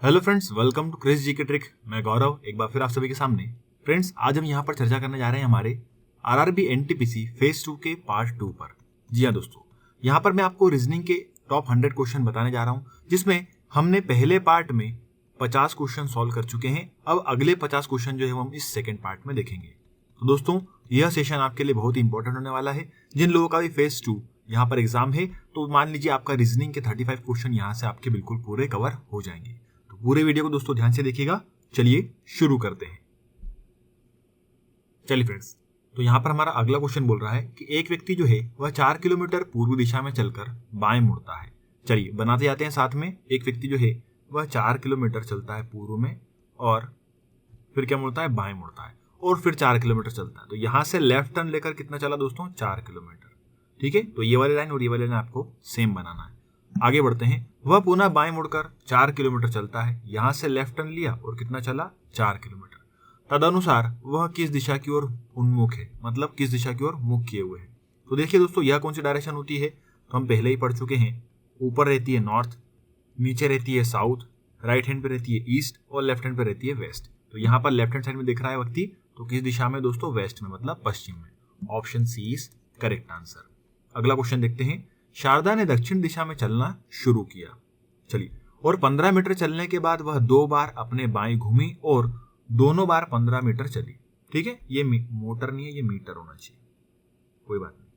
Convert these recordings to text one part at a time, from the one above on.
Hello friends, welcome to Kris G K trick. मैं गौरव एक बार फिर आप सभी के सामने। फ्रेंड्स, आज हम यहाँ पर चर्चा करने जा रहे हैं हमारे आरआरबी एनटीपीसी फेज 2 के पार्ट 2 पर। जी हाँ दोस्तों, यहाँ पर मैं आपको रीजनिंग के टॉप 100 क्वेश्चन बताने जा रहा हूँ, जिसमें हमने पहले पार्ट में 50 क्वेश्चन सॉल्व कर चुके हैं। अब अगले 50 क्वेश्चन जो है हम इस सेकेंड पार्ट में देखेंगे। तो दोस्तों, यह सेशन आपके लिए बहुत ही इंपॉर्टेंट होने वाला है। जिन लोगों का भी फेज 2 यहाँ पर एग्जाम है, तो मान लीजिए आपका रीजनिंग के 35 क्वेश्चन यहाँ से आपके बिल्कुल पूरे कवर हो जाएंगे। पूरे वीडियो को दोस्तों ध्यान से देखिएगा। चलिए शुरू करते हैं। चलिए फ्रेंड्स, तो यहाँ पर हमारा अगला क्वेश्चन बोल रहा है कि एक व्यक्ति जो है वह 4 किलोमीटर पूर्व दिशा में चलकर बाएं मुड़ता है। चलिए बनाते जाते हैं साथ में। एक व्यक्ति जो है वह 4 किलोमीटर चलता है पूर्व में और फिर क्या मुड़ता है, बाएं मुड़ता है, और फिर 4 किलोमीटर चलता है। तो यहाँ से लेफ्ट टर्न लेकर कितना चला दोस्तों, 4 किलोमीटर। ठीक है, तो ये वाली लाइन और ये वाली लाइन आपको सेम बनाना है। आगे बढ़ते हैं। वह पुनः बाएं मुड़कर 4 किलोमीटर चलता है। यहां से लेफ्ट टर्न लिया और कितना चला, 4 किलोमीटर। तदनुसार वह किस दिशा की ओर उन्मुख है, मतलब किस दिशा की ओर मुख किए हुए है। तो देखिए दोस्तों, यह कौन सी डायरेक्शन होती है, तो हम पहले ही पढ़ चुके हैं। ऊपर रहती है नॉर्थ, नीचे रहती है साउथ, राइट हैंड पे रहती है ईस्ट और लेफ्ट हैंड पे रहती है वेस्ट। तो यहाँ पर लेफ्ट हैंड साइड में दिख रहा है व्यक्ति, तो किस दिशा में दोस्तों, वेस्ट में, मतलब पश्चिम में। Option C is correct answer. अगला क्वेश्चन देखते हैं। शारदा ने दक्षिण दिशा में चलना शुरू किया। चलिए, और 15 मीटर चलने के बाद वह 2 बार अपने बाएं घूमी और दोनों बार 15 मीटर चली। ठीक है, ये मोटर नहीं है, ये मीटर होना चाहिए, कोई बात नहीं,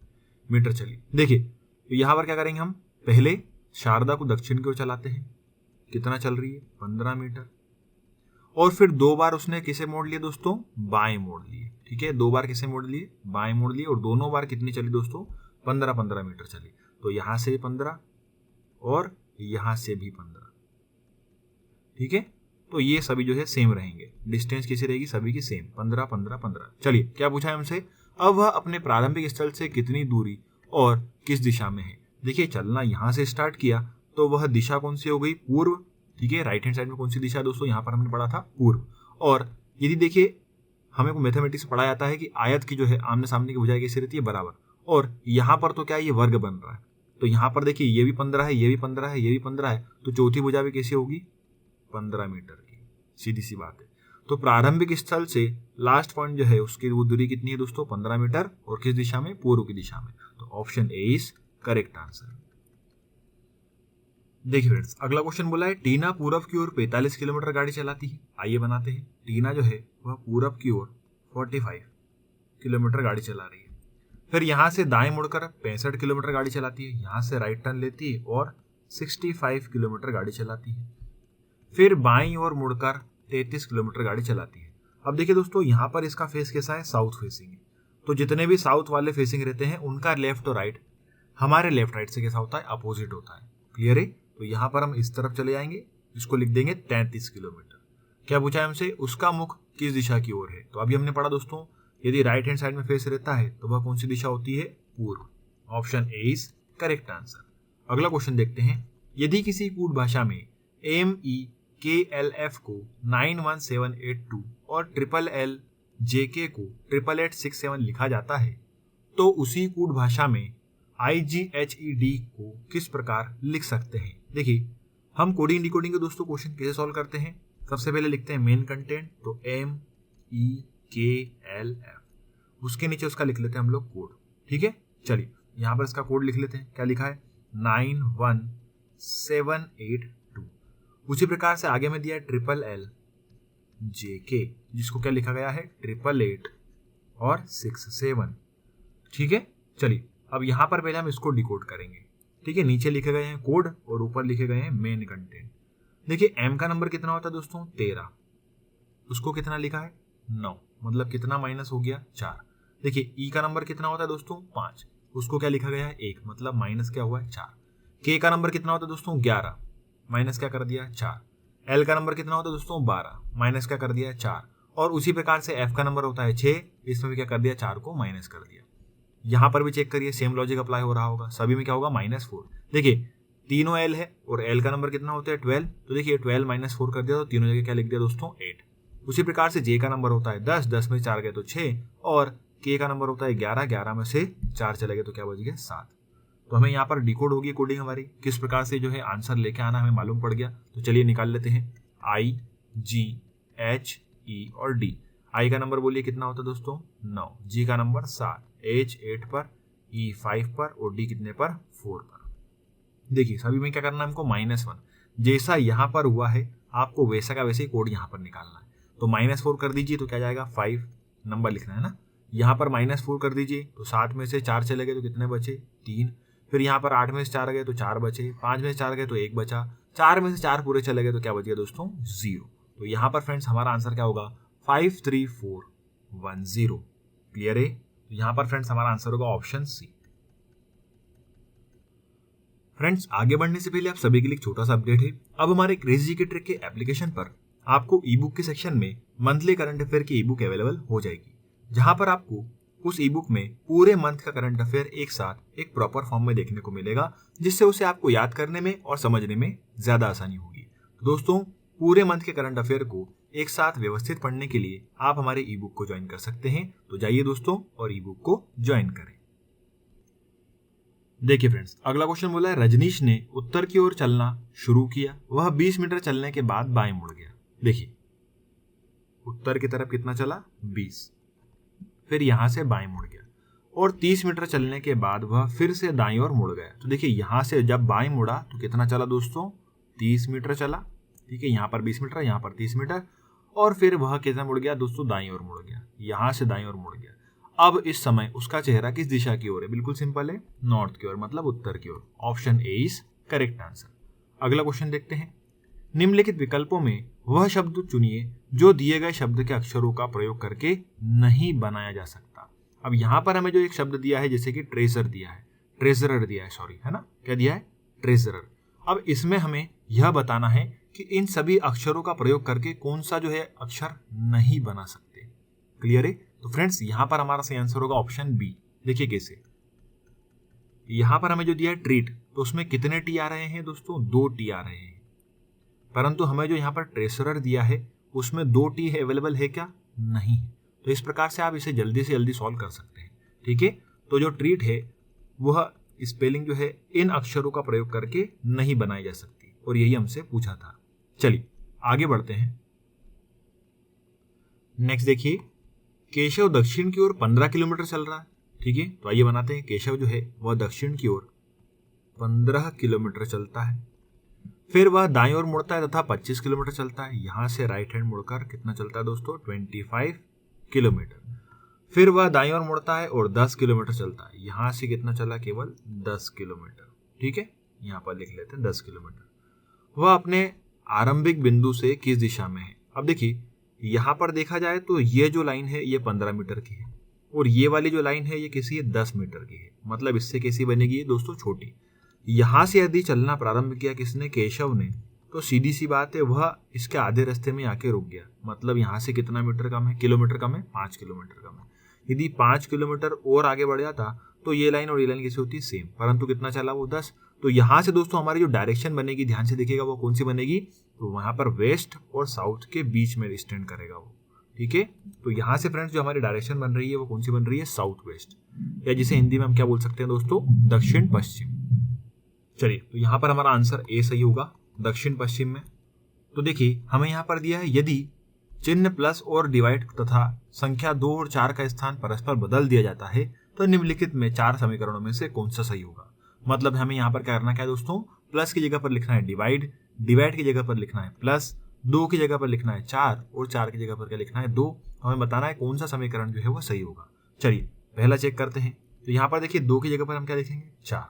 मीटर चली। देखिए, तो यहां पर क्या करेंगे हम, पहले शारदा को दक्षिण की ओर चलाते हैं। कितना चल रही है, 15 मीटर। और फिर 2 बार उसने किसे मोड़ लिए दोस्तों, बाएं मोड़ लिए। ठीक है, 2 बार किसे मोड़ लिए, बाएं मोड़ लिए, और दोनों बार कितनी चली दोस्तों, 15-15 मीटर चली। तो यहां से 15 और यहां से भी 15। ठीक है, तो ये सभी जो है सेम रहेंगे। डिस्टेंस कैसी रहेगी, सभी की सेम, 15-15-15। चलिए, क्या पूछा है हमसे, अब वह अपने प्रारंभिक स्थल से कितनी दूरी और किस दिशा में है। देखिए, चलना यहां से स्टार्ट किया तो वह दिशा कौन सी हो गई, पूर्व। ठीक है, राइट हैंड साइड में कौन सी दिशा दोस्तों, यहां पर हमने पढ़ा था पूर्व। और यदि देखिए, हमें को मैथमेटिक्स पढ़ा जाता है कि आयत की जो है आमने सामने की भुजाएं कैसी रहती है, बराबर। और यहां पर तो क्या है, ये वर्ग बन रहा है। तो यहां पर देखिए, ये भी 15 है, ये भी 15 है, ये भी 15 है, तो चौथी भुजा भी कैसी होगी, 15 मीटर की। सीधी सी बात है। तो प्रारंभिक स्थल से लास्ट पॉइंट जो है उसकी वो दूरी कितनी है दोस्तों, 15 मीटर, और किस दिशा में, पूर्व की दिशा में। तो option A is correct answer. देखिए फ्रेंड्स, अगला क्वेश्चन बोला है, टीना पूरब की ओर 45 किलोमीटर गाड़ी चलाती है। आइए बनाते हैं। टीना जो है वह पूरब की ओर 45 किलोमीटर गाड़ी चला रही है। फिर यहां से दाएं मुड़कर 65 किलोमीटर गाड़ी चलाती है। यहां से राइट टर्न लेती है और 65 किलोमीटर गाड़ी चलाती है। फिर बाईं ओर मुड़कर 33 किलोमीटर गाड़ी चलाती है। अब देखिए दोस्तों, यहां पर इसका फेस कैसा है, साउथ फेसिंग है। तो जितने भी साउथ वाले फेसिंग रहते हैं उनका लेफ्ट और राइट हमारे लेफ्ट राइट से कैसा होता है, अपोजिट होता है। क्लियर है। तो यहां पर हम इस तरफ चले जाएंगे, इसको लिख देंगे 33 किलोमीटर। क्या पूछा है हमसे, उसका मुख किस दिशा की ओर है। तो अभी हमने पढ़ा दोस्तों, यदि राइट हैंड साइड में फेस रहता है तो वह कौन सी दिशा होती है, पूर्व। Option A is correct answer. अगला क्वेश्चन देखते हैं। यदि किसी कूट भाषा में MEKLF को 91782 और LLJK को 88867 लिखा जाता है, तो उसी कूट भाषा में IGHED को किस प्रकार लिख सकते हैं। देखिए, हम कोडिंग डिकोडिंग के दोस्तों क्वेश्चन कैसे सॉल्व करते हैं। सबसे पहले लिखते हैं मेन कंटेंट, तो MEKLF, उसके नीचे उसका लिख लेते हैं हम लोग कोड। ठीक है, चलिए यहां पर इसका कोड लिख लेते हैं। क्या लिखा है, 91782। उसी प्रकार से आगे में दिया है LLJK, जिसको क्या लिखा गया है, 888 और 67। ठीक है, चलिए अब यहां पर पहले हम इसको डिकोड करेंगे। ठीक है, नीचे लिखे गए हैं कोड और ऊपर लिखे गए हैं मेन कंटेंट। देखिए, M का नंबर कितना होता है दोस्तों, 13, उसको कितना लिखा है, 9, मतलब कितना माइनस हो गया, 4। देखिए, E का नंबर कितना होता है दोस्तों, 5, उसको क्या लिखा गया है, 1, मतलब माइनस क्या हुआ है, 4। K का नंबर कितना होता है दोस्तों, 11, माइनस क्या कर दिया, 4। L का नंबर कितना होता है दोस्तों, 12, माइनस क्या कर दिया, 4। और उसी प्रकार से F का नंबर होता है 6, इसमें भी क्या कर दिया, 4 को माइनस कर दिया। यहां पर भी चेक करिए, सेम लॉजिक अप्लाई हो रहा होगा। सभी में क्या होगा, -4। देखिए, तीनों L है और L का नंबर कितना होता है, 12। तो देखिए 12 -4 कर दिया, तो तीनों जगह क्या लिख दिया दोस्तों, 8। उसी प्रकार से J का नंबर होता है 10, 10 में 4 गए तो 6, और K का नंबर होता है 11, 11 में से 4 चले गए तो क्या बच गया, 7। तो हमें यहाँ पर डिकोड होगी कोडिंग हमारी, किस प्रकार से जो है आंसर लेके आना हमें मालूम पड़ गया। तो चलिए निकाल लेते हैं। I, G, H, E और D। I का नंबर बोलिए कितना होता है दोस्तों 9, G का नंबर 7, H 8 पर, E 5 पर और D कितने पर 4 पर। देखिए सभी में क्या करना है हमको -1, जैसा यहाँ पर हुआ है आपको वैसा का वैसे ही कोड यहाँ पर निकालना है। तो -4 कर दीजिए तो क्या जाएगा 5 नंबर लिखना है ना, यहाँ पर -4 कर दीजिए तो 7 में से 4 चले गए तो कितने बचे 3, फिर यहाँ पर 8 में से 4 गए तो 4 बचे, 5 में से 4 गए तो 1 बचा, 4 में से 4 पूरे चले गए तो क्या बच गया दोस्तों 0। तो यहाँ पर फ्रेंड्स हमारा आंसर क्या होगा 53410। क्लियर है? तो यहाँ पर फ्रेंड्स हमारा आंसर होगा ऑप्शन सी। फ्रेंड्स आगे बढ़ने से पहले आप सभी के लिए एक छोटा सा अपडेट है। अब हमारे क्रेजी जीके ट्रिक के एप्लीकेशन पर आपको ई बुक के सेक्शन में मंथली करंट अफेयर की ई बुक अवेलेबल हो जाएगी, जहां पर आपको उस ई बुक में पूरे मंथ का करंट अफेयर एक साथ एक प्रॉपर फॉर्म में देखने को मिलेगा, जिससे उसे आपको याद करने में और समझने में ज्यादा आसानी होगी। तो दोस्तों पूरे मंथ के करंट अफेयर को एक साथ व्यवस्थित पढ़ने के लिए आप हमारे ई बुक को ज्वाइन कर सकते हैं। तो जाइए दोस्तों और ई बुक को ज्वाइन करें। देखिए फ्रेंड्स अगला क्वेश्चन बोला है रजनीश ने उत्तर की ओर चलना शुरू किया, वह 20 मीटर चलने के बाद बाएं मुड़ गया। देखिए उत्तर की तरफ कितना चला 20, फिर यहां से बाएं मुड़ गया और 30 मीटर चलने के बाद वह फिर से दाईं ओर मुड़ गया। तो देखिए यहां से जब बाएं मुड़ा तो कितना चला दोस्तों 30 मीटर चला। ठीक है, यहाँ पर 20 मीटर, यहाँ पर 30 मीटर और फिर वह कितना मुड़ गया दोस्तों दाईं ओर मुड़ गया, यहां से दाईं ओर मुड़ गया। अब इस समय उसका चेहरा किस दिशा की ओर है? बिल्कुल सिंपल है, नॉर्थ की ओर, मतलब उत्तर की ओर। Option A is correct answer. अगला क्वेश्चन देखते हैं। निम्नलिखित विकल्पों में वह शब्द चुनिए जो दिए गए शब्द के अक्षरों का प्रयोग करके नहीं बनाया जा सकता। अब यहाँ पर हमें जो एक शब्द दिया है जैसे कि ट्रेजर दिया है, ट्रेजरर दिया है, सॉरी है ना, क्या दिया है ट्रेजरर। अब इसमें हमें यह बताना है कि इन सभी अक्षरों का प्रयोग करके कौन सा जो है अक्षर नहीं बना सकते। क्लियर है? तो फ्रेंड्स यहां पर हमारा सही आंसर होगा ऑप्शन बी। देखिए कैसे, यहां पर हमें जो दिया है ट्रीट, तो उसमें कितने टी आ रहे हैं दोस्तों 2 टी आ रहे हैं, परंतु हमें जो यहाँ पर ट्रेसरर दिया है उसमें 2 टी है अवेलेबल है क्या? नहीं। तो इस प्रकार से आप इसे जल्दी से जल्दी सॉल्व कर सकते हैं। ठीक है, तो जो ट्रीट है वह स्पेलिंग जो है इन अक्षरों का प्रयोग करके नहीं बनाई जा सकती और यही हमसे पूछा था। चलिए आगे बढ़ते हैं। नेक्स्ट देखिए, केशव दक्षिण की ओर 15 किलोमीटर चल रहा है। ठीक है, तो आइए बनाते हैं। केशव जो है वह दक्षिण की ओर 15 किलोमीटर चलता है, फिर वह दाईं ओर मुड़ता है तथा 25 किलोमीटर चलता है। यहां से राइट हैंड मुड़कर कितना चलता है दोस्तों 25 किलोमीटर। फिर वह दाईं ओर मुड़ता है और 10 किलोमीटर चलता है। यहां से कितना चला? केवल 10 किलोमीटर। ठीक है, यहां पर लिख लेते हैं 10 किलोमीटर। वह अपने आरंभिक बिंदु से किस दिशा में है? अब देखिए यहां पर देखा जाए तो ये जो लाइन है ये 15 मीटर की है और ये वाली जो लाइन है ये किसी 10 मीटर की है, मतलब इससे कैसी बनेगी दोस्तों छोटी। यहां से यदि चलना प्रारंभ किया किसने? केशव ने, तो सीधी सी बात है वह इसके आधे रास्ते में आके रुक गया, मतलब यहां से कितना मीटर कम है? किलोमीटर कम है, 5 किलोमीटर कम है। यदि 5 किलोमीटर और आगे बढ़ जाता तो ये लाइन और ये लाइन कैसी होती सेम, परंतु कितना चला वो 10। तो यहाँ से दोस्तों हमारी जो डायरेक्शन बनेगी, ध्यान से देखिएगा, वो कौन सी बनेगी? तो वहां पर वेस्ट और साउथ के बीच में स्टैंड करेगा वो। ठीक है, तो यहाँ से फ्रेंड्स जो हमारी डायरेक्शन बन रही है वो कौन सी बन रही है? साउथ वेस्ट, या जिसे हिंदी में हम क्या बोल सकते हैं दोस्तों? दक्षिण पश्चिम। चलिए, तो यहाँ पर हमारा आंसर ए सही होगा, दक्षिण पश्चिम में। तो देखिए हमें यहाँ पर दिया है यदि चिन्ह प्लस और डिवाइड तथा संख्या 2 और 4 का स्थान परस्पर बदल दिया जाता है तो निम्नलिखित में 4 समीकरणों में से कौन सा सही होगा। मतलब हमें यहाँ पर क्या करना क्या है दोस्तों? प्लस की जगह पर लिखना है डिवाइड, डिवाइड की जगह पर लिखना है प्लस, 2 की जगह पर लिखना है 4 और 4 की जगह पर क्या लिखना है 2। हमें बताना है कौन सा समीकरण जो है वो सही होगा। चलिए पहला चेक करते हैं। तो यहाँ पर देखिए 2 की जगह पर हम क्या लिखेंगे 4,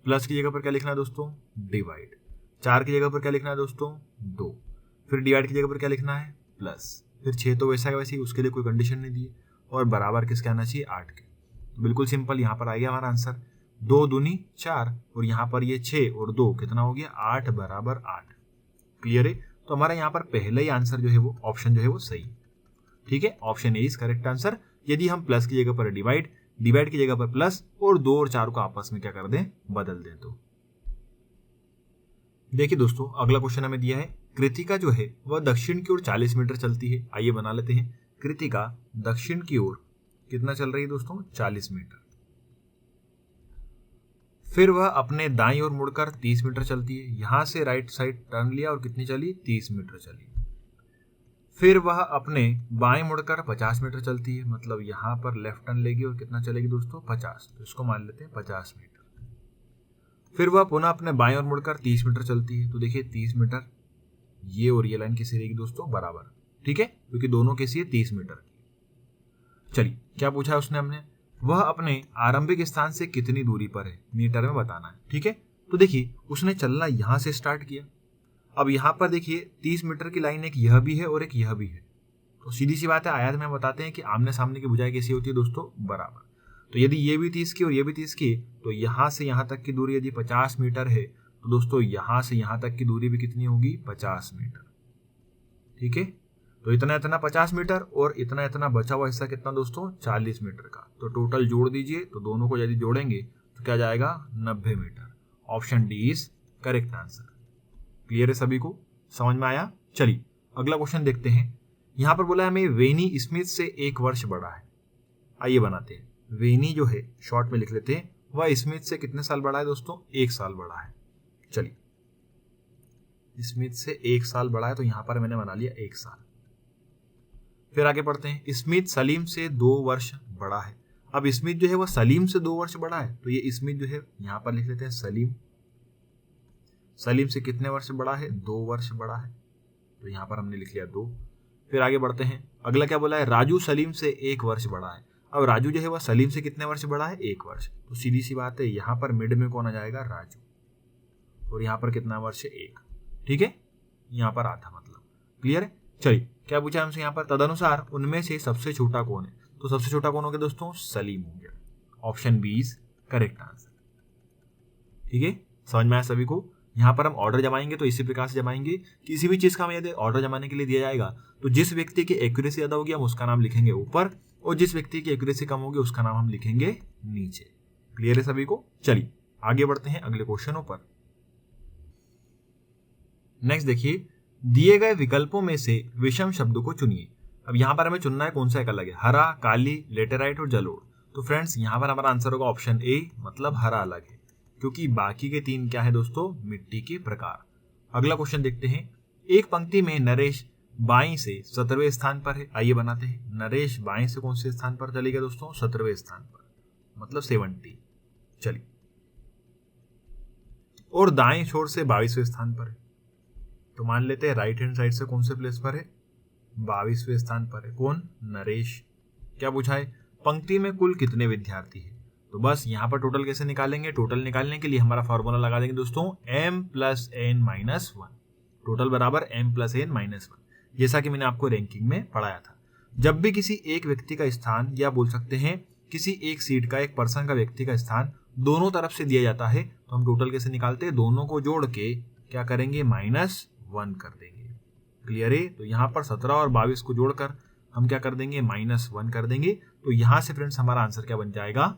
प्लस की जगह पर क्या लिखना है दोस्तों डिवाइड, 4 की जगह पर क्या लिखना है दोस्तों 2, फिर डिवाइड की जगह पर क्या लिखना है प्लस, फिर 6 तो वैसा वैसे ही, उसके लिए कोई कंडीशन नहीं दी है, और बराबर किसके आना चाहिए 8 के। तो बिल्कुल सिंपल, यहाँ पर आ गया हमारा आंसर 2 दूनी 4 और यहाँ पर ये 6 और 2 कितना हो गया 8 बराबर 8। क्लियर है? तो हमारा यहाँ पर पहला ही आंसर जो है वो ऑप्शन जो है वो सही। ठीक है, option A is correct answer. यदि हम प्लस की जगह पर डिवाइड, डिवाइड की जगह पर प्लस और 2 और 4 को आपस में क्या कर दें बदल दें। तो देखिए दोस्तों अगला क्वेश्चन हमें दिया है कृतिका जो है वह दक्षिण की ओर 40 मीटर चलती है। आइए बना लेते हैं। कृतिका दक्षिण की ओर कितना चल रही है दोस्तों 40 मीटर। फिर वह अपने दाईं ओर मुड़कर 30 मीटर चलती है। यहाँ से राइट साइड टर्न लिया और कितनी चली, 30 मीटर चली। फिर वह अपने बाएं मुड़कर 50 मीटर चलती है, मतलब यहाँ पर लेफ्ट टर्न लेगी और कितना चलेगी दोस्तों, 50। तो इसको मान लेते हैं 50 मीटर। फिर वह पुनः अपने बाएं ओर मुड़कर 30 मीटर चलती है। तो देखिए 30 मीटर, ये और ये लाइन किसी रहेगी दोस्तों, बराबर, ठीक है, क्योंकि दोनों कैसी है, 30 मीटर की। चलिए क्या पूछा है उसने हमने, वह अपने आरंभिक स्थान से कितनी दूरी पर है, मीटर में बताना है, ठीक है। तो देखिए उसने चलना यहां से स्टार्ट किया। अब यहाँ पर देखिए 30 मीटर की लाइन एक यह भी है और एक यह भी है। तो सीधी सी बात है, आयत में बताते हैं कि आमने सामने की भुजाएं कैसी होती है दोस्तों, बराबर। तो यदि ये भी 30 की और ये भी 30 की, तो यहाँ से यहाँ तक की दूरी यदि 50 मीटर है, तो दोस्तों यहाँ से यहाँ तक की दूरी भी कितनी होगी, 50 मीटर, ठीक है। तो इतना इतना 50 मीटर और इतना इतना बचा हुआ हिस्सा कितना दोस्तों, 40 मीटर का। तो टोटल जोड़ दीजिए, तो दोनों को यदि जोड़ेंगे तो क्या जाएगा, 90 metre. Option D is correct answer. Clear है सभी को, समझ में आया। चलिए अगला क्वेश्चन देखते हैं। यहाँ पर बोला है हमें वेनी स्मिथ से 1 वर्ष बड़ा है। आइए बनाते हैं। वेनी जो है शॉर्ट में लिख लेते हैं, वह स्मिथ से कितने साल बड़ा है दोस्तों, 1 साल बड़ा है। चलिए स्मिथ से 1 साल बड़ा है, तो यहाँ पर मैंने बना लिया 1 साल। फिर आगे पढ़ते हैं, स्मिथ सलीम से 2 वर्ष बड़ा है। अब स्मिथ जो है वह सलीम से 2 वर्ष बड़ा है, तो ये स्मिथ जो है यहाँ पर लिख लेते हैं सलीम। सलीम से कितने वर्ष बड़ा है, 2 वर्ष बड़ा है, तो यहाँ पर हमने लिख लिया 2। फिर आगे बढ़ते हैं, अगला क्या बोला है, राजू सलीम से 1 वर्ष बड़ा है। अब राजू जो है वह सलीम से कितने वर्ष बड़ा है, 1 वर्ष। तो सीधी सी बात है, यहाँ पर मिड में कौन आ जाएगा, राजू, और यहाँ पर कितना वर्ष है, 1, ठीक है, यहाँ पर आधा मतलब। क्लियर है। चलिए क्या पूछा हमसे यहाँ पर, तदनुसार उनमें से सबसे छोटा कौन है। तो सबसे छोटा कौन हो गया दोस्तों, सलीम हो गया। Option B is correct answer, ठीक है, समझ में आया सभी को। यहाँ पर हम ऑर्डर जमाएंगे तो इसी प्रकार से जमाएंगे, किसी भी चीज का हमें यदि ऑर्डर जमाने के लिए दिया जाएगा तो जिस व्यक्ति की एक्यूरेसी ज्यादा होगी हम उसका नाम लिखेंगे ऊपर, और जिस व्यक्ति की एक्यूरेसी कम होगी उसका नाम हम लिखेंगे नीचे। क्लियर है सभी को। चलिए आगे बढ़ते हैं अगले क्वेश्चनों पर। नेक्स्ट देखिए, दिए गए विकल्पों में से विषम शब्द को चुनिए। अब यहाँ पर हमें चुनना है कौन सा एक अलग है, हरा, काली, लेटेराइट और जलोढ़। तो फ्रेंड्स यहाँ पर हमारा आंसर होगा ऑप्शन ए, मतलब हरा अलग है, क्योंकि बाकी के 3 क्या है दोस्तों, मिट्टी के प्रकार। अगला क्वेश्चन देखते हैं, एक पंक्ति में नरेश बाईं से 17वें स्थान पर है। आइए बनाते हैं, नरेश बाईं से कौन से स्थान पर चलेगा दोस्तों, 17वें स्थान पर, मतलब 70। चलिए, और दाएं छोर से 22वें स्थान पर है, तो मान लेते हैं राइट हैंड साइड से कौन से प्लेस पर है, 22वें स्थान पर है कौन, नरेश। क्या पूछा है, पंक्ति में कुल कितने विद्यार्थी है। तो बस यहाँ पर टोटल कैसे निकालेंगे, टोटल निकालने के लिए हमारा फॉर्मूला लगा देंगे दोस्तों, m + n - 1, टोटल बराबर m + n - 1, जैसा कि मैंने आपको रैंकिंग में पढ़ाया था। जब भी किसी एक व्यक्ति का स्थान, या बोल सकते हैं किसी एक सीट का, एक पर्सन का, व्यक्ति का स्थान दोनों तरफ से दिया जाता है, तो हम टोटल कैसे निकालते हैं, दोनों को जोड़ के क्या करेंगे, -1 कर देंगे। क्लियर है। तो यहाँ पर 17 और 22 को जोड़कर हम क्या कर देंगे, -1 कर देंगे। तो यहाँ से फ्रेंड्स हमारा आंसर क्या बन जाएगा,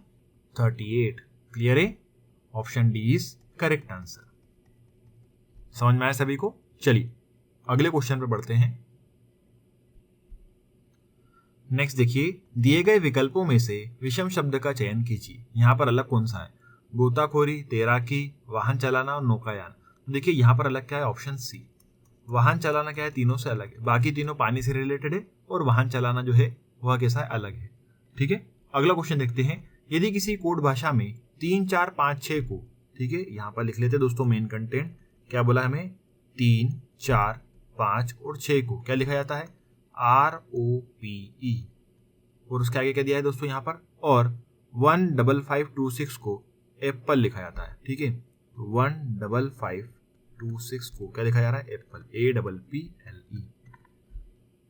38। क्लियर है, option D is correct answer. समझ में आया सभी को। चलिए अगले क्वेश्चन पर बढ़ते हैं। नेक्स्ट देखिए, दिए गए विकल्पों में से विषम शब्द का चयन कीजिए। यहाँ पर अलग कौन सा है, गोताखोरी, तैराकी, वाहन चलाना और नौकायान। देखिए यहाँ पर अलग क्या है, ऑप्शन सी। वाहन चलाना क्या है, तीनों से अलग है, बाकी तीनों पानी से रिलेटेड है, और वाहन चलाना जो है वह कैसा है, अलग है। ठीक है, अगला क्वेश्चन देखते हैं। यदि किसी कोड भाषा में 3, 4, 5, 6 को, ठीक है, यहाँ पर लिख लेते दोस्तों मेन कंटेंट, क्या बोला हमें, 3, 4, 5 और 6 को क्या लिखा जाता है, ROPE, और उसके आगे क्या दिया है दोस्तों यहाँ पर, और 15526 को एप्पल लिखा जाता है। ठीक है, 15526 को क्या लिखा जा रहा है, एप्पल, APPLE।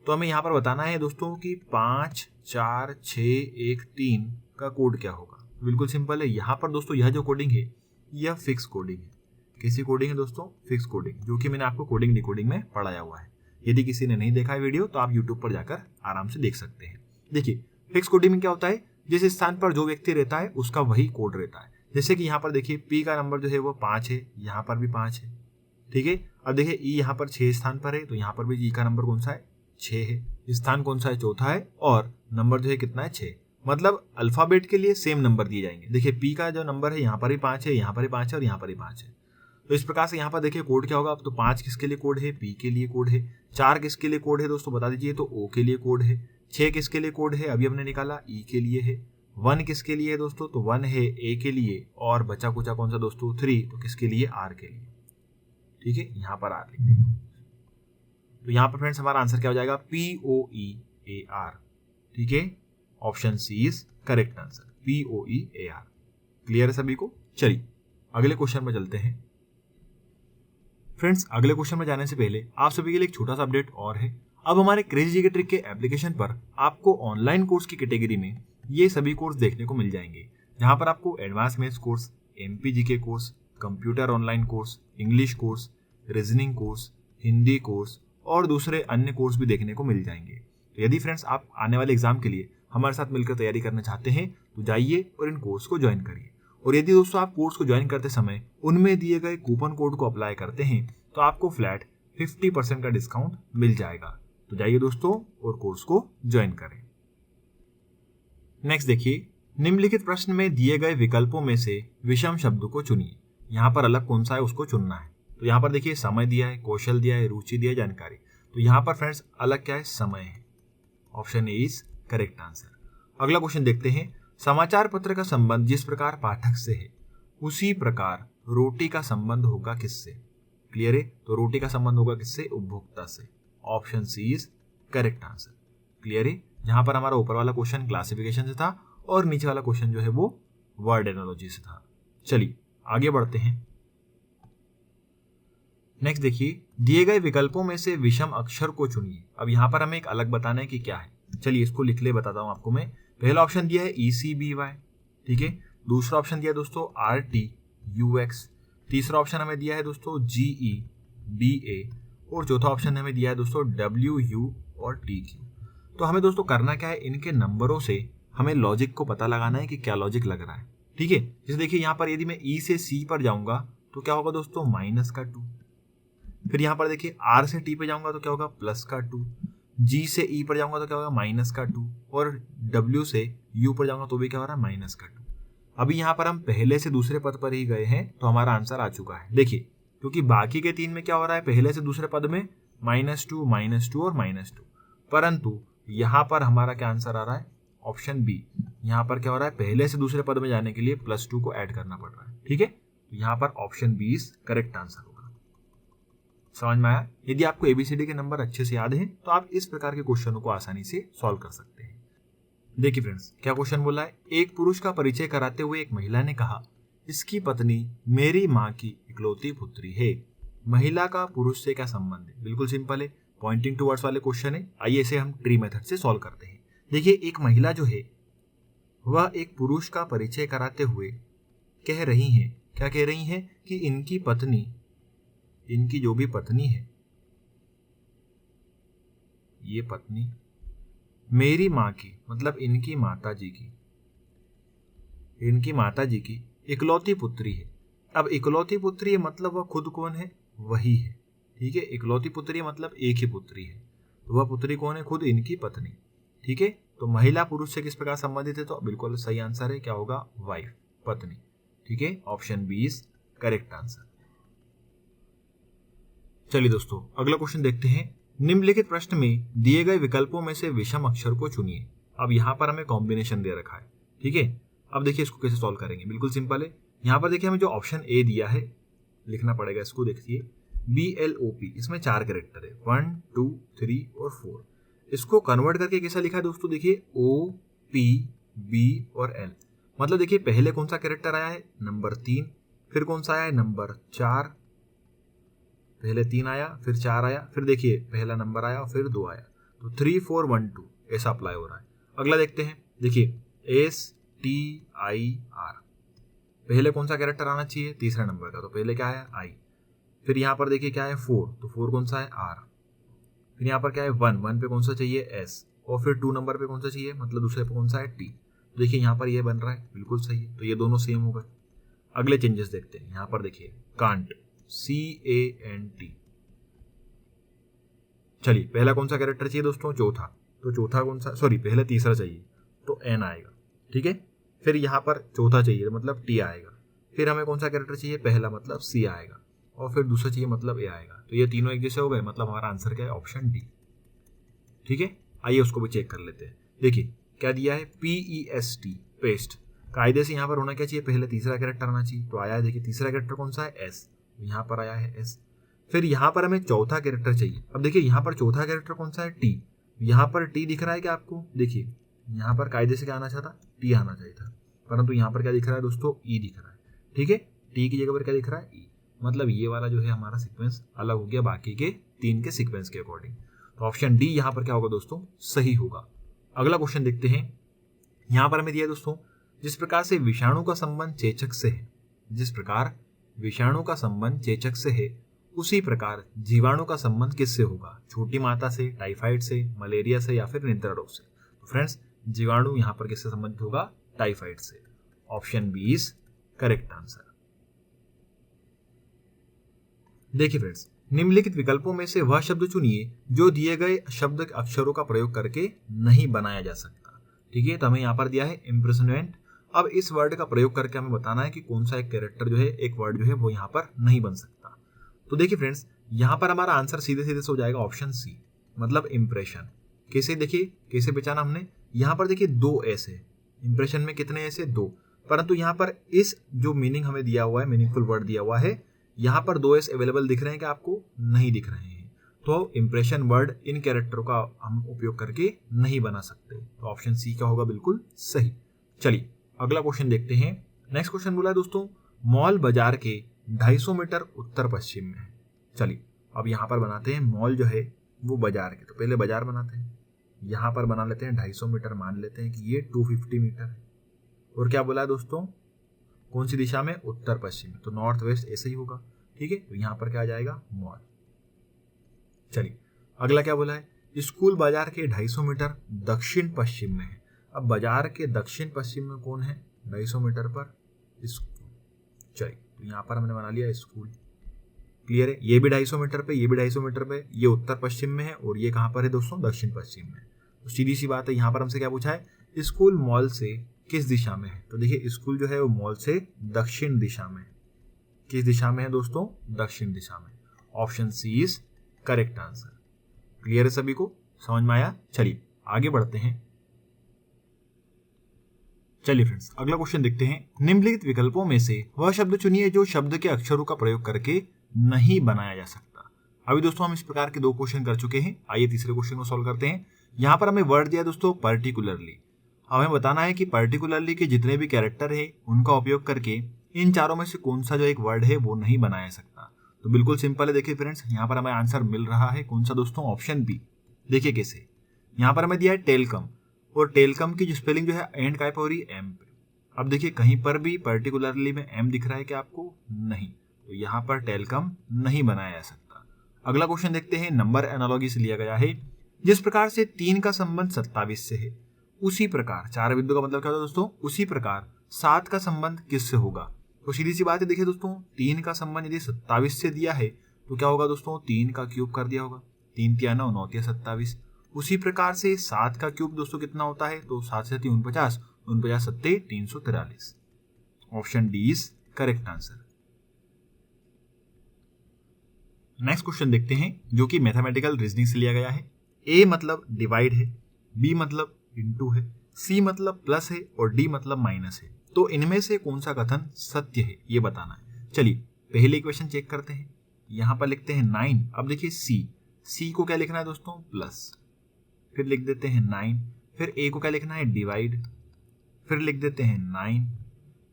तो हमें यहाँ पर बताना है दोस्तों कि 5, 4, 6, 1, 3 का कोड क्या होगा। बिल्कुल सिंपल है। यहाँ पर दोस्तों यह जो कोडिंग है यह फिक्स कोडिंग है। कैसी कोडिंग है दोस्तों, फिक्स कोडिंग, जो कि मैंने आपको कोडिंग डिकोडिंग में पढ़ाया हुआ है। यदि किसी ने नहीं देखा है वीडियो तो आप यूट्यूब पर जाकर आराम से देख सकते हैं। देखिए फिक्स कोडिंग में क्या होता है, जिस स्थान पर जो व्यक्ति रहता है उसका वही कोड रहता है। जैसे कि यहाँ पर देखिए P का नंबर जो है वो 5 है, यहाँ पर भी 5 है। ठीक है, अब देखिए E यहाँ पर 6 स्थान पर है, तो यहाँ पर भी E का नंबर कौन सा है, 6 है। स्थान कौन सा है, चौथा है, और नंबर जो है कितना है, 6। मतलब अल्फाबेट के लिए सेम नंबर दिए जाएंगे। देखिए पी का जो नंबर है यहाँ पर ही 5 है, यहाँ पर ही 5 है और यहाँ पर ही 5 है। तो इस प्रकार से यहाँ पर देखिए कोड क्या होगा। अब तो 5 किसके लिए कोड है, पी के लिए कोड है। 4 किसके लिए कोड है दोस्तों बता दीजिए, तो ओ के लिए कोड है। 6 किसके लिए कोड है, अभी हमने निकाला, ई के लिए है। 1 किसके लिए है दोस्तों, तो 1 है ए के लिए, और बचा कुचा कौन सा दोस्तों 3, तो किसके लिए, आर के लिए। ठीक है, यहाँ पर आर लिख देंगे। तो यहाँ पर फ्रेंड्स हमारा आंसर क्या हो जाएगा, POEAR। ठीक है, option C is correct answer, POEAR। Clear है सभी को। चलिए अगले क्वेश्चन में चलते हैं। फ्रेंड्स अगले क्वेश्चन में जाने से पहले आप सभी के लिए एक छोटा सा अपडेट और है। अब हमारे क्रेजी जीके ट्रिक के एप्लीकेशन पर आपको ऑनलाइन कोर्स की कैटेगरी में ये सभी कोर्स देखने को मिल जाएंगे, जहां पर आपको advance maths course, MPGK course, computer online course, English course, reasoning course, Hindi course और दूसरे अन्य कोर्स भी देखने को मिल जाएंगे। तो यदि फ्रेंड्स आप आने वाले एग्जाम के लिए हमारे साथ मिलकर तैयारी करना चाहते हैं तो जाइए और इन कोर्स को ज्वाइन करिए। और यदि दोस्तों आप कोर्स को ज्वाइन करते समय उनमें दिए गए कूपन कोड को अप्लाई करते हैं तो आपको फ्लैट 50% का डिस्काउंट मिल जाएगा। तो जाइए दोस्तों और कोर्स को ज्वाइन करें। नेक्स्ट देखिए, निम्नलिखित प्रश्न में दिए गए विकल्पों में से विषम शब्द को चुनिए। यहाँ पर अलग कौन सा है उसको चुनना है। तो यहाँ पर देखिए समय दिया है, कौशल दिया है, रुचि दिया है, जानकारी। तो यहाँ पर फ्रेंड्स अलग क्या है, समय है। Option A is correct answer. अगला क्वेश्चन देखते हैं। समाचार पत्र का संबंध जिस प्रकार पाठक से है उसी प्रकार रोटी का संबंध होगा किससे। क्लियर है, तो रोटी का संबंध होगा किससे, उपभोक्ता से। Option C is correct answer. Clear है, जहां पर हमारा ऊपर वाला क्वेश्चन क्लासिफिकेशन से था और नीचे वाला क्वेश्चन जो है वो वर्ड एनोलॉजी से था। चलिए आगे बढ़ते हैं। नेक्स्ट देखिए, दिए गए विकल्पों में से विषम अक्षर को चुनिए। अब यहाँ पर हमें एक अलग बताना है कि क्या है। चलिए इसको लिख ले, बताता हूं आपको मैं। पहला ऑप्शन दिया है ECBY, ठीक है। दूसरा ऑप्शन दिया है दोस्तों RTUX। तीसरा ऑप्शन हमें दिया है दोस्तों GEDA और चौथा ऑप्शन हमें दिया है दोस्तों WU और TQ। तो हमें दोस्तों करना क्या है, इनके नंबरों से हमें लॉजिक को पता लगाना है कि क्या लॉजिक लग रहा है। ठीक है, जैसे देखिए यहाँ पर यदि मैं E से C पर जाऊंगा तो क्या होगा दोस्तों, -2। फिर यहाँ पर देखिए R से T पे जाऊंगा तो क्या होगा, +2। G से E पर जाऊंगा तो क्या होगा, -2। और W से U पर जाऊंगा तो भी क्या हो रहा है, -2। अभी यहाँ पर हम पहले से दूसरे पद पर ही गए हैं तो हमारा आंसर आ चुका है। देखिए क्योंकि बाकी के 3 में क्या हो रहा है, पहले से दूसरे पद में -2, -2 और -2, परंतु यहाँ पर हमारा क्या आंसर आ रहा है, ऑप्शन बी। यहाँ पर क्या हो रहा है, पहले से दूसरे पद में जाने के लिए +2 को ऐड करना पड़ रहा है। ठीक है, तो यहाँ पर option B is correct answer होगा। समझ में आया। यदि आपको ABCD के नंबर अच्छे से याद हैं तो आप इस प्रकार के क्वेश्चनों को आसानी से सॉल्व कर सकते हैं। देखिए फ्रेंड्स क्या क्वेश्चन बोला है, एक पुरुष का परिचय कराते हुए एक महिला ने कहा, इसकी पत्नी मेरी माँ की इकलौती पुत्री है। महिला का पुरुष से क्या संबंध है। बिल्कुल सिंपल है, पॉइंटिंग टूवर्ड्स वाले क्वेश्चन है। आइए इसे हम ट्री मेथड से सॉल्व करते हैं। देखिए एक महिला जो है वह एक पुरुष का परिचय कराते हुए कह रही है, क्या कह रही है, कि इनकी पत्नी, इनकी जो भी पत्नी है, ये पत्नी मेरी माँ की, मतलब इनकी माताजी की, इनकी माताजी की इकलौती पुत्री है। अब इकलौती पुत्री है मतलब वह खुद कौन है, वही है। ठीक है, इकलौती पुत्री है मतलब एक ही पुत्री है, तो वह पुत्री कौन है, खुद इनकी पत्नी। ठीक है, तो महिला पुरुष से किस प्रकार संबंधित है, तो बिल्कुल सही आंसर है, क्या होगा, वाइफ, पत्नी। ठीक है, option B is correct answer. चलिए दोस्तों अगला क्वेश्चन देखते हैं। निम्नलिखित प्रश्न में दिए गए विकल्पों में से विषम अक्षर को चुनिए। अब यहाँ पर हमें कॉम्बिनेशन दे रखा है। ठीक है, अब देखिए इसको कैसे सॉल्व करेंगे। बिल्कुल सिंपल है, यहाँ पर देखिए हमें जो ऑप्शन ए दिया है लिखना पड़ेगा। इसको देखिए BLOP, इसमें 4 कैरेक्टर है, 1, 2, 3 और 4। इसको कन्वर्ट करके कैसा लिखा है दोस्तों, देखिए OPB और L। मतलब देखिए पहले कौन सा कैरेक्टर आया है, नंबर 3, फिर कौन सा आया है, नंबर 4। पहले 3 आया, फिर 4 आया, फिर देखिए पहला नंबर आया और फिर 2 आया, तो 3, 4, 1, 2 ऐसा अप्लाई हो रहा है। अगला देखते हैं, देखिए STIR, पहले कौन सा कैरेक्टर आना चाहिए, तीसरा नंबर का, तो पहले क्या है, I। फिर यहाँ पर देखिए क्या है, 4, तो 4 कौन सा है, R। फिर यहाँ पर क्या है, 1 पे कौन सा चाहिए, S। और फिर 2 नंबर पे कौन सा चाहिए, मतलब दूसरे पे कौन सा है, T। तो देखिए यहाँ पर ये बन रहा है, बिल्कुल सही है, तो ये दोनों सेम हो गए। अगले चेंजेस देखते हैं। यहाँ पर देखिए कांट, CANT। चलिए पहला कौन सा कैरेक्टर चाहिए दोस्तों, चौथा, तो चौथा कौन सा, सॉरी पहले तीसरा चाहिए, तो N आएगा। ठीक है। फिर यहाँ पर चौथा चाहिए मतलब टी आएगा। फिर हमें कौन सा कैरेक्टर चाहिए, पहला मतलब सी आएगा, और फिर दूसरा चाहिए मतलब ए आएगा। तो ये तीनों एक जैसे हो गए, मतलब हमारा आंसर क्या है, ऑप्शन डी। ठीक है, आइए उसको भी चेक कर लेते हैं। देखिए क्या दिया है, PEST, पेस्ट। कायदे से यहाँ पर होना क्या चाहिए, पहले तीसरा कैरेक्टर आना चाहिए, तो आया है। देखिए तीसरा कैरेक्टर कौन सा है, एस, यहाँ पर आया है एस। फिर यहाँ पर हमें चौथा कैरेक्टर चाहिए। अब देखिए यहाँ पर चौथा कैरेक्टर कौन सा है, टी। यहाँ पर टी दिख रहा है क्या आपको, देखिए यहाँ पर कायदे से क्या आना चाहता, टी आना चाहिए था, परंतु यहाँ पर क्या दिख रहा है दोस्तों, ई दिख रहा है। ठीक है, टी की जगह पर क्या दिख रहा है, ई। मतलब ये वाला जो है हमारा सीक्वेंस अलग हो गया बाकी के 3 के सीक्वेंस के अकॉर्डिंग। तो ऑप्शन डी यहाँ पर क्या होगा दोस्तों, सही होगा। अगला क्वेश्चन देखते हैं। यहाँ पर हमें दिया दोस्तों, जिस प्रकार से विषाणु का संबंध चेचक से है, जिस प्रकार विषाणु का संबंध चेचक से है, उसी प्रकार जीवाणु का संबंध किससे होगा, छोटी माता से, टाइफाइड से, मलेरिया से, या फिर निद्रा रोग से। तो फ्रेंड्स जीवाणु यहाँ पर किससे संबंधित होगा, टाइफाइड से। Option B is correct answer. देखिए फ्रेंड्स, निम्नलिखित विकल्पों में से वह शब्द चुनिए जो दिए गए शब्द अक्षरों का प्रयोग करके नहीं बनाया जा सकता। ठीक है, तो हमें यहाँ पर दिया है इम्प्रेशमेंट। अब इस वर्ड का प्रयोग करके हमें बताना है कि कौन सा एक कैरेक्टर जो है, एक वर्ड जो है वो यहाँ पर नहीं बन सकता। तो देखिए फ्रेंड्स, यहाँ पर हमारा आंसर सीधे सीधे से हो जाएगा ऑप्शन सी, मतलब इंप्रेशन। कैसे, देखिए कैसे पहचाना हमने, यहाँ पर देखिए 2 एस है, इंप्रेशन में कितने ऐसे 2, परंतु यहाँ पर इस जो मीनिंग हमें दिया हुआ है, मीनिंगफुल वर्ड दिया हुआ है, यहाँ पर 2 एस अवेलेबल दिख रहे हैं कि आपको, नहीं दिख रहे हैं। तो इंप्रेशन वर्ड इन कैरेक्टरों का हम उपयोग करके नहीं बना सकते। तो ऑप्शन सी क्या होगा, बिल्कुल सही। चलिए अगला क्वेश्चन देखते हैं। नेक्स्ट क्वेश्चन बोला है दोस्तों, मॉल बाजार के 250 मीटर उत्तर पश्चिम में है। चलिए अब यहाँ पर बनाते हैं, मॉल जो है वो बाजार के, तो पहले बाजार बनाते हैं, यहाँ पर बना लेते हैं 250 मीटर, मान लेते हैं कि ये 250 मीटर है। और क्या बोला है दोस्तों, कौन सी दिशा में, उत्तर पश्चिम में, तो नॉर्थ वेस्ट ऐसे ही होगा। ठीक है, तो यहाँ पर क्या आ जाएगा, मॉल। चलिए अगला क्या बोला है, स्कूल बाजार के 250 मीटर दक्षिण पश्चिम में है। अब बाजार के दक्षिण पश्चिम में कौन है, 250 मीटर पर स्कूल। चलिए तो यहाँ पर हमने बना लिया स्कूल। क्लियर है, ये भी 250 मीटर पे, ये भी 250 मीटर पे, ये उत्तर पश्चिम में है, और ये कहाँ पर है दोस्तों, दक्षिण पश्चिम में। तो सीधी सी बात है, यहाँ पर हमसे क्या पूछा है, स्कूल मॉल से किस दिशा में है। तो देखिए स्कूल जो है वो मॉल से दक्षिण दिशा में, किस दिशा में है दोस्तों, दक्षिण दिशा में। Option C is correct answer. Clear है, सभी को समझ में आया। चलिए आगे बढ़ते हैं। चलिए फ्रेंड्स, अगला क्वेश्चन देखते हैं। निम्नलिखित विकल्पों में से वह शब्द चुनिए जो शब्द के अक्षरों का प्रयोग करके नहीं बनाया जा सकता। अभी दोस्तों हम इस प्रकार के 2 क्वेश्चन कर चुके हैं। आइए तीसरे क्वेश्चन को सॉल्व करते हैं। यहाँ पर हमें वर्ड दिया दोस्तों पर्टिकुलरली। हमें बताना है कि पर्टिकुलरली के जितने भी कैरेक्टर है उनका उपयोग करके इन चारों में से कौन सा जो एक वर्ड है वो नहीं बनाया सकता। तो बिल्कुल सिंपल है, देखिए फ्रेंड्स यहाँ पर हमें आंसर मिल रहा है, कौन सा दोस्तों, ऑप्शन बी। देखिए कैसे, यहाँ पर हमें दिया है टेलकम, और टेलकम की जो स्पेलिंग जो है एंड काय पे हो रही है, एम पे। अब देखिए कहीं पर भी पर्टिकुलरली में एम दिख रहा है कि आपको, नहीं, तो यहाँ पर टेलकम नहीं बनाया जा सकता। अगला क्वेश्चन देखते हैं, नंबर एनालॉजी से लिया गया है। जिस प्रकार से 3 का संबंध 27 से है, उसी प्रकार 4 बिंदु का मतलब क्या होता है दोस्तों, उसी प्रकार 7 का संबंध किससे होगा। तो सीधी सी बात है, देखिए दोस्तों 3 का संबंध यदि 27 से दिया है तो क्या होगा दोस्तों, 3 का क्यूब कर दिया होगा, 3 तिया 9, 9 तिया 27। उसी प्रकार से 7 का क्यूब दोस्तों कितना होता है, तो 7 से 49, 49 सत्ते 343। Option D is correct answer. Next question देखते हैं, जो कि मैथमेटिकल रीजनिंग से लिया गया है। ए मतलब डिवाइड है, बी मतलब इनटू है, सी मतलब प्लस है, और डी मतलब माइनस है। तो इनमें से कौन सा कथन सत्य है ये बताना है। चलिए पहले इक्वेशन चेक करते हैं। यहाँ पर लिखते हैं 9। अब देखिए सी को क्या लिखना है दोस्तों, प्लस, फिर लिख देते हैं 9, फिर ए को क्या लिखना है, डिवाइड, फिर लिख देते हैं 9,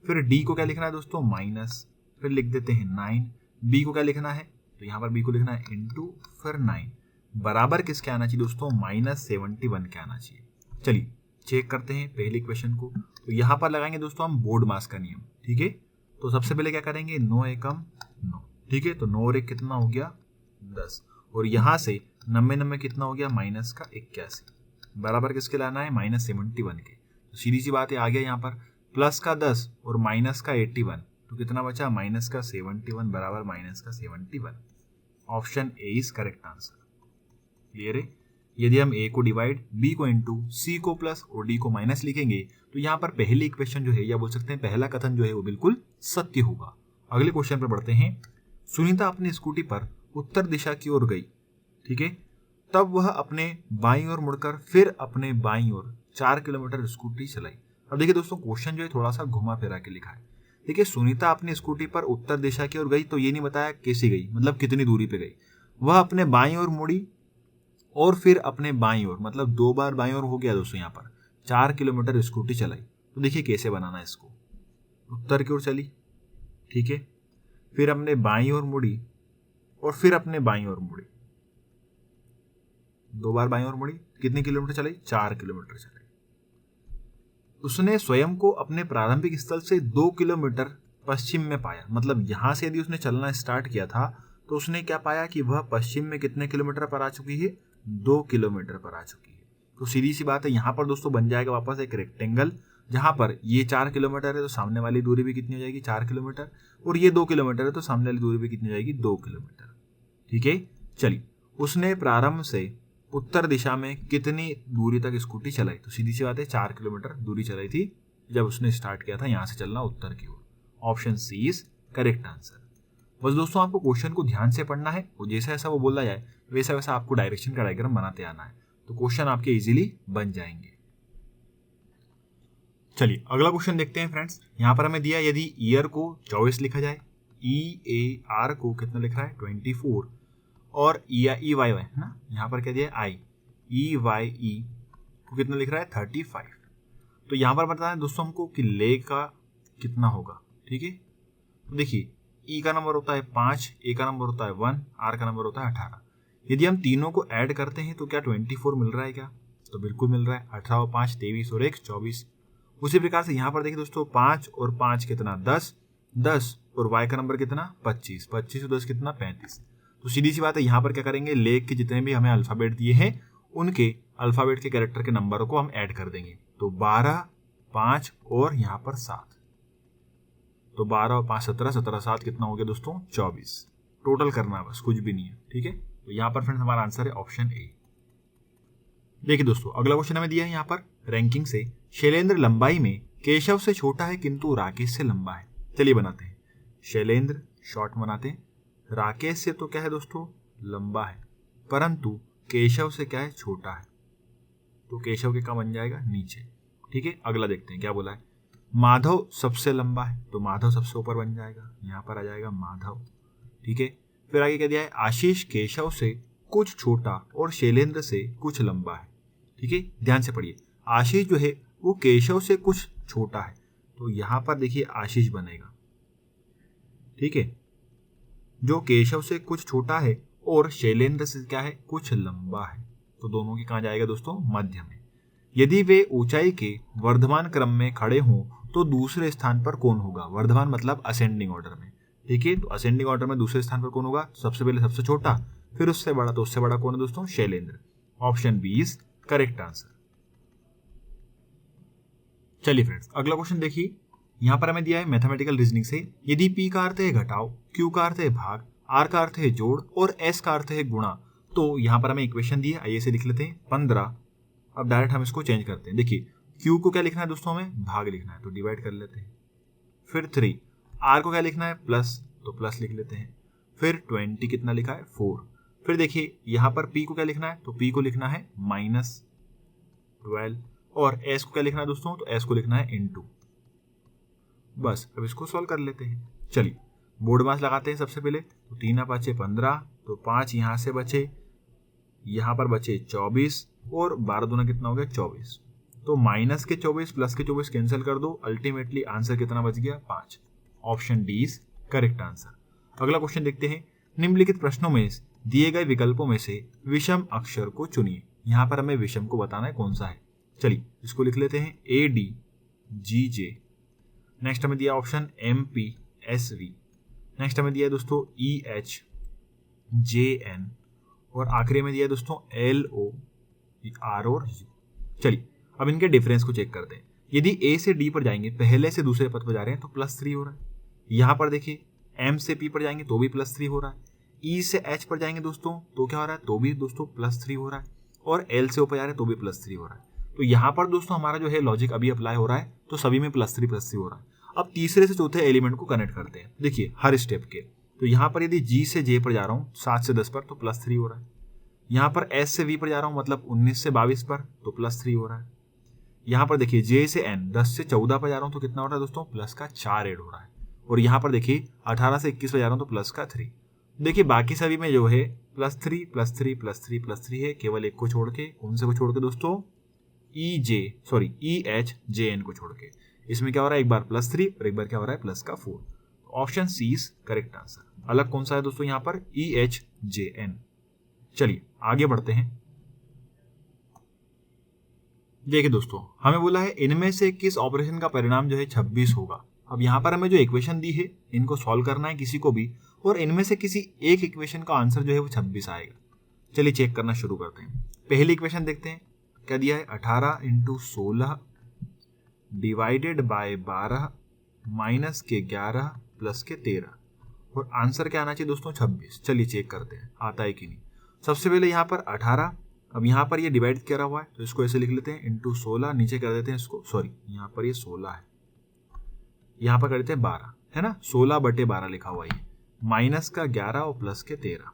फिर डी को क्या लिखना है दोस्तों, माइनस, फिर लिख देते हैं 9, बी को क्या लिखना है, तो यहाँ पर बी को लिखना है इनटू, फिर 9 बराबर किसके आना चाहिए दोस्तों, -71 के आना चाहिए। चलिए चेक करते हैं पहले इक्वेशन को। तो यहाँ पर लगाएंगे दोस्तों हम बोर्ड मास का नियम। ठीक है, तो सबसे पहले क्या करेंगे, 9 एकम 9। ठीक है, तो 9 और 1 कितना हो गया, 10, और यहाँ से 90 कितना हो गया, -81 बराबर किसके लाना है, -71 के। तो सीधी सी बात है, आ गया यहाँ पर प्लस का 10 और माइनस का 81, तो कितना बचा, -71 बराबर -71। Option A is correct answer. Clear है। यदि हम a को डिवाइड, b को इंटू, c को प्लस और d को माइनस लिखेंगे तो यहाँ पर पहली इक्वेशन जो है या बोल सकते हैं पहला कथन जो है वो बिल्कुल सत्य होगा। अगले क्वेश्चन पर बढ़ते हैं। सुनीता अपनी स्कूटी पर उत्तर दिशा की ओर गई, ठीक है, तब वह अपने बाईं ओर मुड़कर फिर अपने बाईं ओर 4 किलोमीटर स्कूटी चलाई। अब देखिए दोस्तों, क्वेश्चन जो है थोड़ा सा घुमा फिरा के लिखा है। देखिए, सुनीता अपनी स्कूटी पर उत्तर दिशा की ओर गई, तो ये नहीं बताया कैसे गई, मतलब कितनी दूरी पे गई। वह अपने बाईं ओर मुड़ी और फिर अपने बाईं ओर, मतलब 2 बार बाईं ओर हो गया दोस्तों। यहाँ पर 4 किलोमीटर स्कूटी चलाई। तो देखिए कैसे बनाना है इसको। उत्तर की ओर चली, ठीक है, फिर अपने बाईं ओर मुड़ी और फिर अपने बाईं ओर मुड़ी, 2 बार बाईं ओर मुड़ी। कितने किलोमीटर चलाई? 4 किलोमीटर चलाई। उसने स्वयं को अपने प्रारंभिक स्थल से 2 किलोमीटर पश्चिम में पाया। मतलब यहां से यदि उसने चलना स्टार्ट किया था तो उसने क्या पाया कि वह पश्चिम में कितने किलोमीटर पर आ चुकी है? 2 किलोमीटर पर आ चुकी है। तो सीधी सी बात है, यहाँ पर दोस्तों बन जाएगा वापस एक रेक्टेंगल, जहां पर ये 4 किलोमीटर है तो सामने वाली दूरी भी कितनी हो जाएगी? 4 किलोमीटर। और ये 2 किलोमीटर है तो सामने वाली दूरी भी कितनी हो जाएगी? 2 किलोमीटर। ठीक है, चलिए। उसने प्रारंभ से उत्तर दिशा में कितनी दूरी तक स्कूटी चलाई? तो सीधी सी बात है, 4 किलोमीटर दूरी चलाई थी जब उसने स्टार्ट किया था यहां से चलना उत्तर की ओर। Option C is correct answer. बस दोस्तों, आपको क्वेश्चन को ध्यान से पढ़ना है और जैसा ऐसा वो बोला जाए वैसा वैसा आपको डायरेक्शन का डायग्राम बनाते आना है, तो क्वेश्चन आपके इजीली बन जाएंगे। चलिए अगला क्वेश्चन देखते हैं फ्रेंड्स। यहाँ पर हमें दिया, यदि ईयर को 24 लिखा जाए, EAR को कितना लिख रहा है? 24, और EYY है ना, यहाँ पर क्या दिया है? EYE को कितना लिख रहा है? 35। तो यहाँ पर बताना है दोस्तों हमको कि ले का कितना होगा। ठीक है, तो देखिए E का नंबर होता है 5, A का नंबर होता है 1, R का नंबर होता है 18। यदि हम तीनों को ऐड करते हैं तो क्या 24 मिल रहा है क्या? तो बिल्कुल मिल रहा है। 18 और 5 23 और 1 24। उसी प्रकार से यहाँ पर देखिए दोस्तों, 5 और 5 कितना? 10, 10 और Y का नंबर कितना? 25, 25 और 10 कितना? 35। तो सीधी सी बात है, यहाँ पर क्या करेंगे? लेख के जितने भी हमें अल्फाबेट दिए हैं उनके अल्फाबेट के कैरेक्टर के नंबरों को हम ऐड कर देंगे। तो 12, 5 और यहाँ पर 7। तो 12 और 5 17, 17 7 कितना हो गया दोस्तों? 24। टोटल करना है बस, कुछ भी नहीं है। ठीक है, तो यहाँ पर फ्रेंड्स हमारा आंसर है ऑप्शन ए। देखिए दोस्तों, अगला क्वेश्चन हमें दिया है यहाँ पर रैंकिंग से, शैलेंद्र लंबाई में केशव से छोटा है किंतु राकेश से लंबा है। चलिए बनाते हैं। शैलेंद्र शॉर्ट बनाते हैं, राकेश से तो क्या है दोस्तों? लंबा है, परंतु केशव से क्या है? छोटा है। तो केशव के क्या बन जाएगा? नीचे। ठीक है, अगला देखते हैं क्या बोला है। माधव सबसे लंबा है, तो माधव सबसे ऊपर बन जाएगा, यहाँ पर आ जाएगा माधव। ठीक है, फिर आगे क्या दिया है? आशीष केशव से कुछ छोटा और शैलेंद्र से कुछ लंबा है। ठीक है, ध्यान से पढ़िए। आशीष जो है वो केशव से कुछ छोटा है, तो यहाँ पर देखिए आशीष बनेगा। ठीक है, जो केशव से कुछ छोटा है और शैलेंद्र से क्या है? कुछ लंबा है, तो दोनों की कहाँ जाएगा दोस्तों? मध्य में। यदि वे ऊंचाई के वर्धमान क्रम में खड़े हों तो दूसरे स्थान पर कौन होगा? वर्धमान मतलब असेंडिंग ऑर्डर में। ठीक है, तो असेंडिंग ऑर्डर में दूसरे स्थान पर कौन होगा? सबसे पहले सबसे छोटा, फिर उससे बड़ा, तो उससे बड़ा कौन है दोस्तों? Shailendra. Option B is correct answer. चलिए फ्रेंड्स, अगला क्वेश्चन देखिए। यहाँ पर हमें दिया है मैथमेटिकल रीजनिंग से, यदि P का अर्थ है घटाओ, Q का अर्थ है भाग, R का अर्थ है जोड़ और S का अर्थ है गुणा, तो यहाँ पर हमें इक्वेशन दी है, आइए से लिख लेते हैं 15। अब डायरेक्ट हम इसको चेंज करते हैं। देखिए Q को क्या लिखना है दोस्तों? हमें भाग लिखना है, तो डिवाइड कर लेते हैं। फिर 3, R को क्या लिखना है? प्लस, तो प्लस लिख लेते हैं। फिर 20 कितना लिखा है? 4। फिर देखिए यहाँ पर P को क्या लिखना है? तो P को लिखना है -12, और S को क्या लिखना है दोस्तों? तो S को लिखना है इनटू। बस अब इसको सॉल्व कर लेते हैं। चलिए बोर्ड मास लगाते हैं सबसे पहले। तो 3 5 15, तो 5 यहाँ से बचे, यहाँ पर बचे 24, और 12 दूना कितना हो गया? 24। तो माइनस के 24 प्लस के 24 कैंसिल कर दो, अल्टीमेटली आंसर कितना बच गया? 5। Option D is correct answer. अगला क्वेश्चन देखते हैं। निम्नलिखित प्रश्नों में दिए गए विकल्पों में से विषम अक्षर को चुनिए। यहाँ पर हमें विषम को बताना है कौन सा है। चलिए इसको लिख लेते हैं ADGJ। नेक्स्ट हमें दिया ऑप्शन MPSV। नेक्स्ट हमें दिया है दोस्तों EHJN, और आखिरी में दिया है दोस्तों LOR और U। चलिए अब इनके डिफरेंस को चेक करते हैं। यदि A से D पर जाएंगे, पहले से दूसरे पद पर जा रहे हैं, तो +3 हो रहा है। यहाँ पर देखिए M से P पर जाएंगे तो भी +3 हो रहा है। E से H पर जाएंगे दोस्तों तो क्या हो रहा है? तो भी दोस्तों +3 हो रहा है। और L से O पे जा रहे हैं तो भी +3 हो रहा है। तो यहाँ पर दोस्तों हमारा जो है लॉजिक अभी अप्लाई हो रहा है, तो सभी में +3 हो रहा है। अब तीसरे से चौथे एलिमेंट को कनेक्ट करते हैं। देखिए हर स्टेप के, तो यहाँ पर यदि G से J पर जा रहा हूँ 7 से 10 पर तो +3 हो रहा है। यहाँ पर S से V पर जा रहा हूँ मतलब 19 से 22 पर तो +3 हो रहा है। यहाँ पर देखिए J से N 10 से 14 पर जा रहा हूँ तो कितना हो रहा है दोस्तों, +4 ऐड हो रहा है। और यहाँ पर देखिए 18 से 21 पर जा रहा हूँ तो +3। देखिए बाकी सभी में जो है +3 है, केवल एक को छोड़ के, कौन से को छोड़ के दोस्तों, EHJN को छोड़ के। इसमें क्या हो रहा है, एक बार +3 और एक बार क्या हो रहा है +4। Option C is correct answer. अलग कौन सा है दोस्तों यहाँ पर, EHJN। चलिए आगे बढ़ते हैं। देखिए दोस्तों हमें बोला है इनमें से किस ऑपरेशन का परिणाम जो है 26 होगा। अब यहाँ पर हमें जो इक्वेशन दी है इनको सॉल्व करना है किसी को भी, और इनमें से किसी एक इक्वेशन का आंसर जो है वो 26 आएगा। चलिए चेक करना शुरू करते हैं। पहली इक्वेशन देखते हैं क्या दिया है, 18 × 16 डिवाइडेड बाय 12 माइनस के 11 प्लस के 13, और आंसर क्या आना चाहिए दोस्तों 26। चलिए चेक करते हैं आता है कि नहीं। सबसे पहले यहाँ पर 18, अब यहाँ पर ये डिवाइड करा हुआ है तो इसको ऐसे लिख लेते हैं × 16, नीचे कर देते हैं इसको, सॉरी यहाँ पर ये 16 है, यहाँ पर कर देते हैं 12 है ना, 16/12 लिखा हुआ है, माइनस का 11 और प्लस के 13।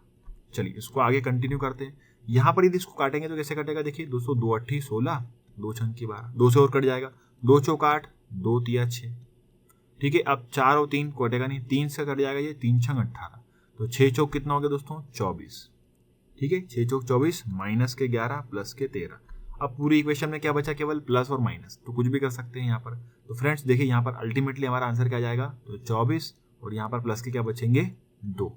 चलिए इसको आगे कंटिन्यू करते हैं। यहाँ पर यदि इसको काटेंगे तो कैसे कटेगा, देखिए दोस्तों 2 × 8 = 16, 2 × 6 = 12, 2 से और कट जाएगा, 2 × 4 = 8, 2 × 3 = 6। ठीक है, अब 4 और 3 कटेगा नहीं, 3 से कट जाएगा ये, 3 × 6 = 18, तो 6 चौक कितना हो गया दोस्तों 24। ठीक है, 6 चौक 24 माइनस के 11 प्लस के 13। अब पूरी इक्वेशन में क्या बचा, केवल प्लस और माइनस, तो कुछ भी कर सकते हैं यहाँ पर। तो फ्रेंड्स देखिए यहाँ पर अल्टीमेटली हमारा आंसर क्या जाएगा, तो 24, और यहाँ पर प्लस के क्या बचेंगे 2।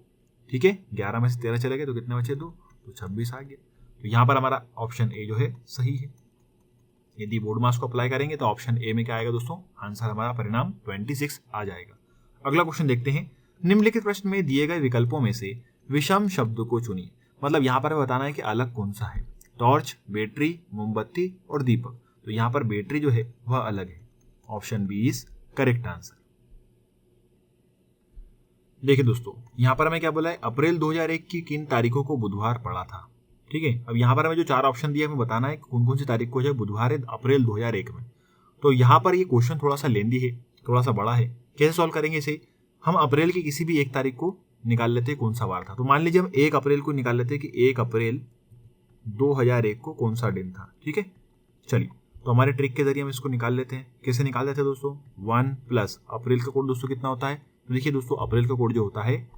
ठीक है, 11 में से 13 चले गए तो कितने बचे 2, तो 26 आ गया। तो यहाँ पर हमारा ऑप्शन ए जो है सही है। यदि बोर्ड मार्क्स को अप्लाई करेंगे तो ऑप्शन ए में क्या आएगा दोस्तों, आंसर हमारा परिणाम 26 आ जाएगा। अगला क्वेश्चन देखते हैं। निम्नलिखित प्रश्न में दिए गए विकल्पों में से विषम शब्द को चुनिए। मतलब यहाँ पर बताना है कि अलग कौन सा है, टॉर्च, बैटरी, मोमबत्ती और दीपक। तो यहाँ पर बैटरी जो है वह अलग है। Option B is correct answer. देखिए दोस्तों यहाँ पर हमें क्या बोला है, अप्रैल 2001 की किन तारीखों को बुधवार पड़ा था। ठीक है, अब यहाँ पर हमें जो 4 ऑप्शन दिया है हमें बताना है कौन कौन सी तारीख को जो बुधवार है अप्रैल 2001 में। तो यहाँ पर ये क्वेश्चन थोड़ा सा लेंदी है, थोड़ा सा बड़ा है। कैसे सॉल्व करेंगे इसे, हम अप्रैल की किसी भी एक तारीख को निकाल लेते हैं कौन सा वार था। तो मान लीजिए हम 1 अप्रैल को निकाल लेते हैं कि 1 अप्रैल 2001 को कौन सा दिन था। ठीक है, चलिए तो हमारे ट्रिक के जरिए हम इसको निकाल लेते हैं। कैसे निकाल लेते हैं दोस्तों, 1 प्लस अप्रैल का कोड दोस्तों कितना होता है, तो देखिए दोस्तों अप्रैल का कोड जो होता है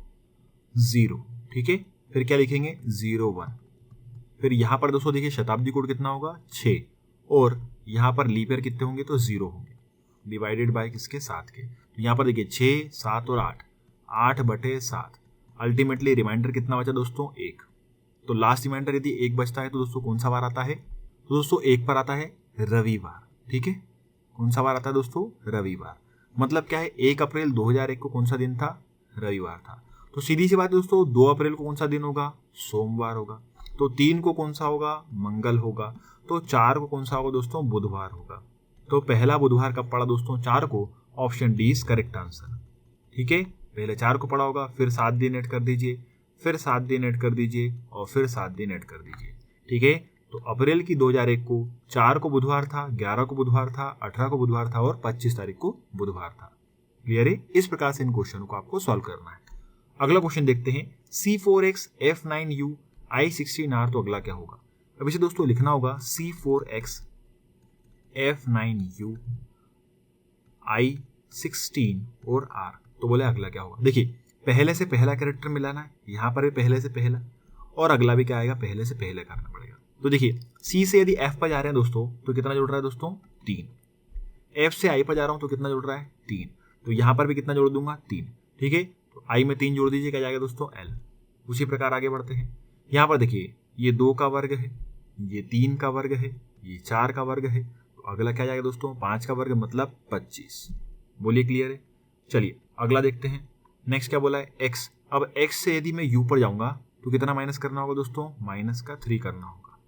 0। ठीक है, फिर क्या लिखेंगे 01, फिर यहाँ पर दोस्तों देखिए शताब्दी कोड कितना होगा 6, और यहाँ पर लीप ईयर कितने होंगे तो 0 होंगे, डिवाइडेड बाय किसके 7 के। तो यहाँ पर देखिए 6, 7 और 8, 8/7। अल्टीमेटली रिमाइंडर कितना बचा दोस्तों 1। तो लास्ट रिमाइंडर यदि 1 बचता है तो दोस्तों कौन सा वार आता है, तो दोस्तों 1 पर आता है रविवार। ठीक है, कौन सा वार आता है दोस्तों, रविवार। मतलब क्या है, 1 अप्रैल 2001 को कौन सा दिन था, रविवार था। तो सीधी सी बात है दोस्तों, 2 अप्रैल को कौन सा दिन होगा, सोमवार होगा। तो 3 को कौन सा होगा, मंगल होगा। तो 4 को कौन सा होगा दोस्तों, बुधवार होगा। तो पहला बुधवार कब पड़ा दोस्तों, 4 को। Option D is correct answer. ठीक है, पहले 4 को पड़ा होगा, फिर 7 दिन ऐड कर दीजिए, फिर 7 दिन ऐड कर दीजिए, और फिर 7 दिन ऐड कर दीजिए। ठीक है, तो अप्रैल की 2001 को 4 को बुधवार था, 11 को बुधवार था, 18 को बुधवार था, और 25 तारीख को बुधवार था। क्लियर है, इस प्रकार से इन क्वेश्चन को आपको सॉल्व करना है। अगला क्वेश्चन देखते हैं, C4X F9U I16R। तो अगला क्या होगा, अब इसे दोस्तों लिखना होगा C4X F9U I16 और R। तो बोले अगला क्या होगा, देखिए पहले से पहला कैरेक्टर मिलाना है, यहाँ पर भी पहले से पहला, और अगला भी क्या आएगा, पहले से पहले करना पड़ेगा। तो देखिए C से यदि F पर जा रहे हैं दोस्तों तो कितना जुड़ रहा है दोस्तों 3, F से I पर जा रहा हूं तो कितना जुड़ रहा है 3, तो यहाँ पर भी कितना जोड़ दूंगा 3। ठीक है, तो I में 3 जोड़ दीजिए, क्या जाएगा दोस्तों L। उसी प्रकार आगे बढ़ते हैं। यहाँ पर देखिए ये 2 का वर्ग है, ये 3 का वर्ग है, ये 4 का वर्ग है, तो अगला क्या जाएगा दोस्तों 5 का वर्ग मतलब 25। बोलिए क्लियर है। चलिए अगला देखते हैं, नेक्स्ट क्या बोला है x। अब x से यदि मैं u पर जाऊंगा तो कितना माइनस करना होगा दोस्तों, -3 करना होगा।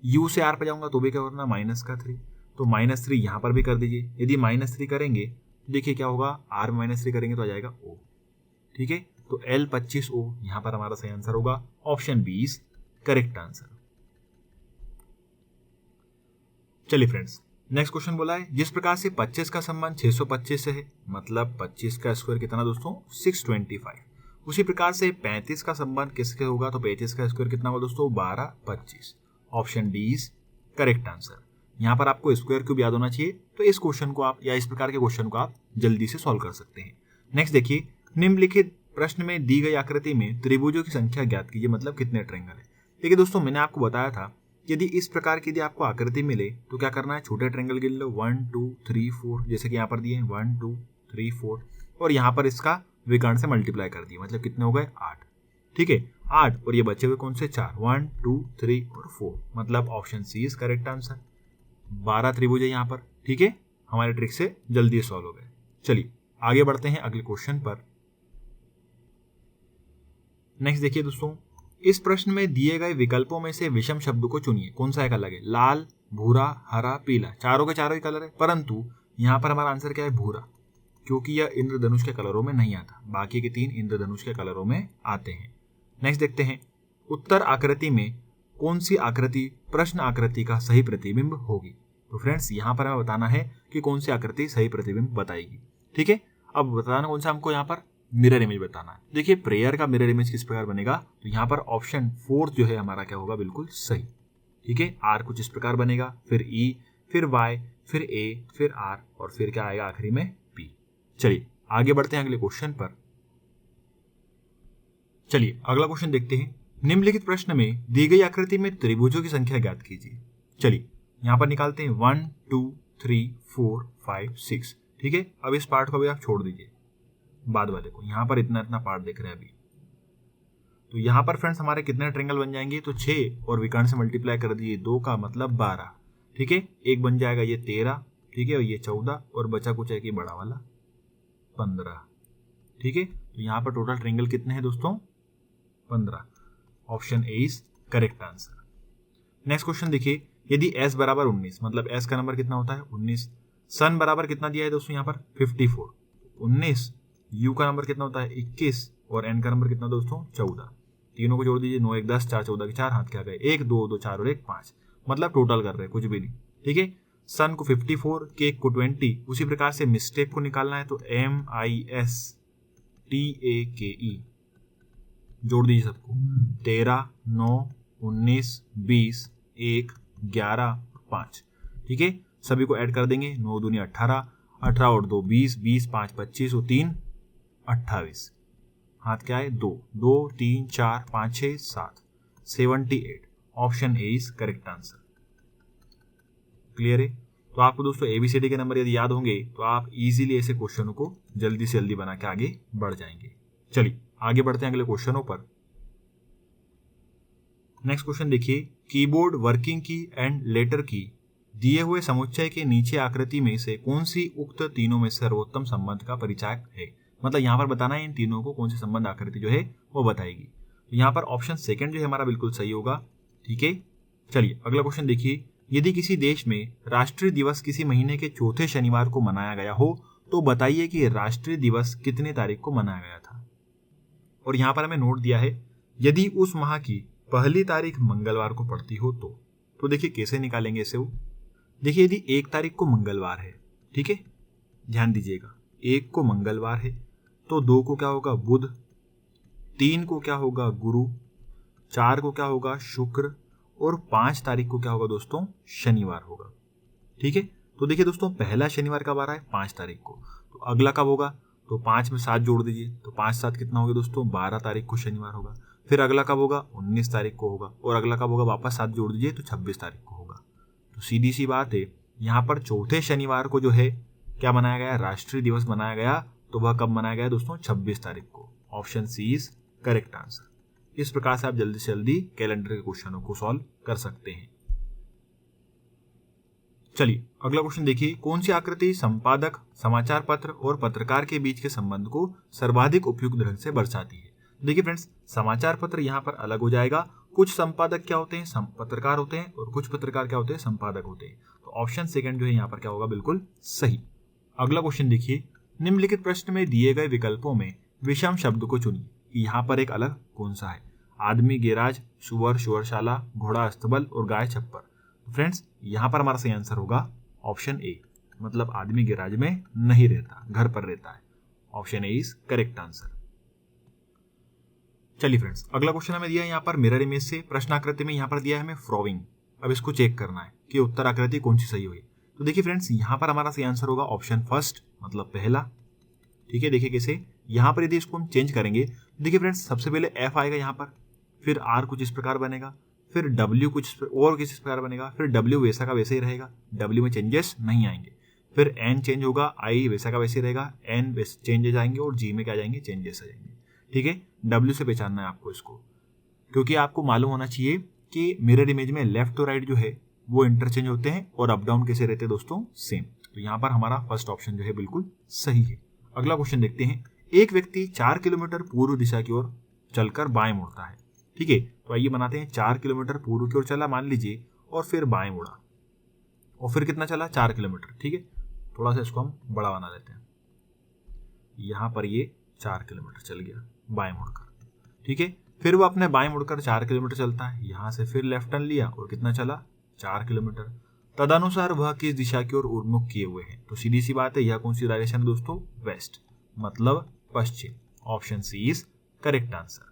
u से r पर जाऊंगा तो भी क्या करना, -3। तो -3 यहाँ पर भी कर दीजिए। यदि -3 करेंगे तो देखिए क्या होगा, r में -3 करेंगे तो आ जाएगा o। ठीक है, तो L25O यहाँ पर हमारा सही आंसर होगा। Option B is correct answer. चलिए फ्रेंड्स, नेक्स्ट क्वेश्चन बोला है जिस प्रकार से 25 का संबंध 625 से है, मतलब 25 का स्क्वायर कितना दोस्तों 625, उसी प्रकार से 35 का संबंध किसके होगा, तो 35 का स्क्वायर कितना होगा दोस्तों 1225। Option D is correct answer. यहाँ पर आपको स्क्वायर क्यूब याद होना चाहिए, तो इस क्वेश्चन को आप या इस प्रकार के क्वेश्चन को आप जल्दी से सॉल्व कर सकते हैं। नेक्स्ट देखिए, निम्नलिखित प्रश्न में दी गई आकृति में त्रिभुजों की संख्या ज्ञात कीजिए, मतलब कितने ट्रायंगल है। देखिए दोस्तों, मैंने आपको बताया था यदि इस प्रकार की यदि आपको आकृति मिले तो क्या करना है, छोटे ट्रायंगल गिन लो 1 2 3 4, जैसे कि यहाँ पर दिए हैं 1 2 3 4, और यहाँ पर इसका विकर्ण से मल्टीप्लाई कर दिए, मतलब कितने हो गए 8। ठीक है, 8, और ये बचे हुए कौन से 4, 1 2 3 और 4, मतलब option C is correct answer. 12 त्रिभुज है यहाँ पर। ठीक है, हमारे ट्रिक से जल्दी सॉल्व हो गए। चलिए आगे बढ़ते हैं अगले क्वेश्चन पर। नेक्स्ट देखिए दोस्तों, इस प्रश्न में दिए गए विकल्पों में से विषम शब्द को चुनिए, कौन सा एक अलग है, लाल, भूरा, हरा, पीला, चारों के चारों ही कलर है, परंतु यहाँ पर हमारा आंसर क्या है, भूरा, क्योंकि यह इंद्रधनुष के कलरों में नहीं आता, बाकी के 3 इंद्रधनुष के कलरों में आते हैं। नेक्स्ट देखते हैं, उत्तर आकृति में कौन सी आकृति प्रश्न आकृति का सही प्रतिबिंब होगी। तो फ्रेंड्स, यहाँ पर हमें बताना है कि कौन सी आकृति सही प्रतिबिंब बताएगी। ठीक है, अब बताना कौन सा, हमको यहाँ पर मिरर इमेज बताना है। देखिए, प्रेयर का मिरर इमेज किस प्रकार बनेगा, तो यहाँ पर ऑप्शन 4 जो है हमारा क्या होगा, बिल्कुल सही। ठीक है, आर कुछ इस प्रकार बनेगा, फिर ई, फिर वाई, फिर ए, फिर आर, और फिर क्या आएगा आखिरी में पी। चलिए आगे बढ़ते हैं अगले क्वेश्चन पर। चलिए अगला क्वेश्चन देखते हैं, निम्नलिखित प्रश्न में दी गई आकृति में त्रिभुजों की संख्या ज्ञात कीजिए। चलिए यहाँ पर निकालते हैं 1 2 3 4 5 6। ठीक है, अब इस पार्ट को भी आप छोड़ दीजिए, बाद वाले को, यहाँ पर इतना इतना पार्ट दिख रहा है अभी। तो यहाँ पर फ्रेंड्स हमारे कितने ट्रायंगल बन जाएंगे, तो 6 और विकर्ण से मल्टीप्लाई कर दिए 2 का मतलब 12। ठीक है, एक बन जाएगा ये 13, ठीक है, और ये 14, और बचा कुछ है कि बड़ा वाला 15। ठीक है, तो यहाँ पर टोटल ट्रायंगल कितने हैं दोस्तों, 15। Option A is correct answer. Next question देखिए, यदि s बराबर 19, मतलब s का नंबर कितना होता है 19, सन बराबर कितना दिया है दोस्तों यहाँ पर 54, 19, u का नंबर कितना होता है 21, और n का नंबर कितना दोस्तों 14, तीनों को जोड़ दीजिए, 9 1 10, 4 14 के 4, हाथ क्या गए 1 2 2 4 और 1 5, मतलब टोटल कर रहे हैं कुछ भी नहीं। ठीक है, सन को 54, केक को 20, उसी प्रकार से मिस्टेक को निकालना है तो MISTAKE जोड़ दीजिए सबको, 13 9 19 20 1 11 5। ठीक है, सभी को ऐड कर देंगे, 9 दूनी 18, 18 और 2 20, 20 5 25 और 3 28, हाथ क्या है 2 2 3 4 5 6 7, 78। Option A is correct answer. Clear है, तो आपको दोस्तों ABCD के नंबर यदि याद होंगे तो आप इजीली ऐसे क्वेश्चनों को जल्दी से जल्दी बना के आगे बढ़ जाएंगे। चलिए आगे बढ़ते हैं अगले क्वेश्चनों पर। नेक्स्ट क्वेश्चन देखिए, कीबोर्ड वर्किंग की एंड लेटर की दिए हुए समुच्चय के नीचे आकृति में से कौन सी उक्त तीनों में सर्वोत्तम संबंध का परिचायक है, मतलब यहाँ पर बताना है इन तीनों को कौन सी संबंध आकृति जो है वो बताएगी। तो यहाँ पर ऑप्शन सेकंड जो है हमारा बिल्कुल सही होगा। ठीक है, चलिए अगला क्वेश्चन देखिए, यदि किसी देश में राष्ट्रीय दिवस किसी महीने के चौथे शनिवार को मनाया गया हो तो बताइए कि राष्ट्रीय दिवस कितने तारीख को मनाया गया था। और यहाँ पर हमें नोट दिया है, यदि उस माह की पहली तारीख मंगलवार को पड़ती हो तो देखिए कैसे निकालेंगे इसे वो। देखिए यदि 1 तारीख को मंगलवार है, ठीक है, ध्यान दीजिएगा, 1 को मंगलवार है तो 2 को क्या होगा बुध, 3 को क्या होगा गुरु, 4 को क्या होगा शुक्र, और 5 तारीख को क्या होगा दोस्तों शनिवार होगा। ठीक है, तो देखिए दोस्तों पहला शनिवार कब आ रहा है 5 तारीख को, तो अगला कब होगा, तो 5 में 7 जोड़ दीजिए, तो 5 7 कितना होगा दोस्तों 12 तारीख को शनिवार होगा। फिर अगला कब होगा 19 तारीख को होगा, और अगला कब होगा वापस 7 जोड़ दीजिए तो 26 तारीख को होगा। तो सीधी सी बात है, यहाँ पर चौथे शनिवार को जो है क्या बनाया गया, राष्ट्रीय दिवस बनाया गया, तो वह कब मनाया गया दोस्तों 26 तारीख को। Option C is correct answer. इस प्रकार से आप जल्दी से जल्दी कैलेंडर के क्वेश्चनों को सॉल्व कर सकते हैं। चलिए अगला क्वेश्चन देखिए, कौन सी आकृति संपादक, समाचार पत्र और पत्रकार के बीच के संबंध को सर्वाधिक उपयुक्त ढंग से दर्शाती है। देखिए फ्रेंड्स, समाचार पत्र यहाँ पर अलग हो जाएगा, कुछ संपादक क्या होते हैं पत्रकार होते हैं, और कुछ पत्रकार क्या होते हैं संपादक होते हैं। तो ऑप्शन सेकंड जो है यहाँ पर क्या होगा बिल्कुल सही। अगला क्वेश्चन देखिए, निम्नलिखित प्रश्न में दिए गए विकल्पों में विषम शब्द को चुनिए कि यहाँ पर एक अलग कौन सा है। आदमी गैराज, सुअर सुअरशाला, घोड़ा अस्तबल और गाय छप्पर। फ्रेंड्स यहाँ पर हमारा सही आंसर होगा ऑप्शन ए, मतलब आदमी गैराज में नहीं रहता, घर पर रहता है। Option A is correct answer. चलिए फ्रेंड्स, अगला क्वेश्चन हमें दिया है यहाँ पर मिरर इमेज से प्रश्न आकृति में यहाँ पर दिया है हमें फ्रॉविंग। अब इसको चेक करना है कि उत्तर आकृति कौन सी सही हुई। तो देखिए फ्रेंड्स, यहाँ पर हमारा सही आंसर होगा ऑप्शन फर्स्ट, मतलब पहला। ठीक है, देखिए कैसे, यहाँ पर यदि इसको हम चेंज करेंगे, देखिए फ्रेंड्स सबसे पहले एफ आएगा यहाँ पर, फिर आर कुछ इस प्रकार बनेगा, फिर डब्ल्यू कुछ और किस प्रकार बनेगा, फिर डब्ल्यू वैसा का वैसे ही रहेगा, डब्ल्यू में चेंजेस नहीं आएंगे, फिर एन चेंज होगा, आई वैसा का वैसे ही रहेगा, एन चेंजेस आएंगे और जी में क्या जाएंगे, चेंजेस आ जाएंगे। ठीक है, डब्ल्यू से पहचानना है आपको इसको, क्योंकि आपको मालूम होना चाहिए कि मिरर इमेज में लेफ्ट टू राइट जो है वो इंटरचेंज होते हैं और अप डाउन कैसे रहते हैं दोस्तों, सेम। तो यहाँ पर हमारा फर्स्ट ऑप्शन जो है बिल्कुल सही है। अगला क्वेश्चन देखते हैं। एक व्यक्ति 4 किलोमीटर पूर्व दिशा की ओर चलकर बाएं मुड़ता है। ठीक है, तो आइए बनाते हैं। 4 किलोमीटर पूर्व की ओर चला मान लीजिए, और फिर बाएं मुड़ा, और फिर कितना चला, 4 किलोमीटर। ठीक है, थोड़ा सा इसको हम बड़ा बना लेते हैं। यहाँ पर ये 4 किलोमीटर चल गया बाएं मुड़कर। ठीक है, फिर वो अपने बाएं मुड़कर 4 किलोमीटर चलता है, यहाँ से फिर लेफ्ट टर्न लिया और कितना चला, 4 किलोमीटर। तदनुसार वह किस दिशा की ओर उन्मुख किए हुए हैं। तो सीधी सी बात है, यह कौन सी डायरेक्शन है दोस्तों, वेस्ट, मतलब पश्चिम। Option C is correct answer.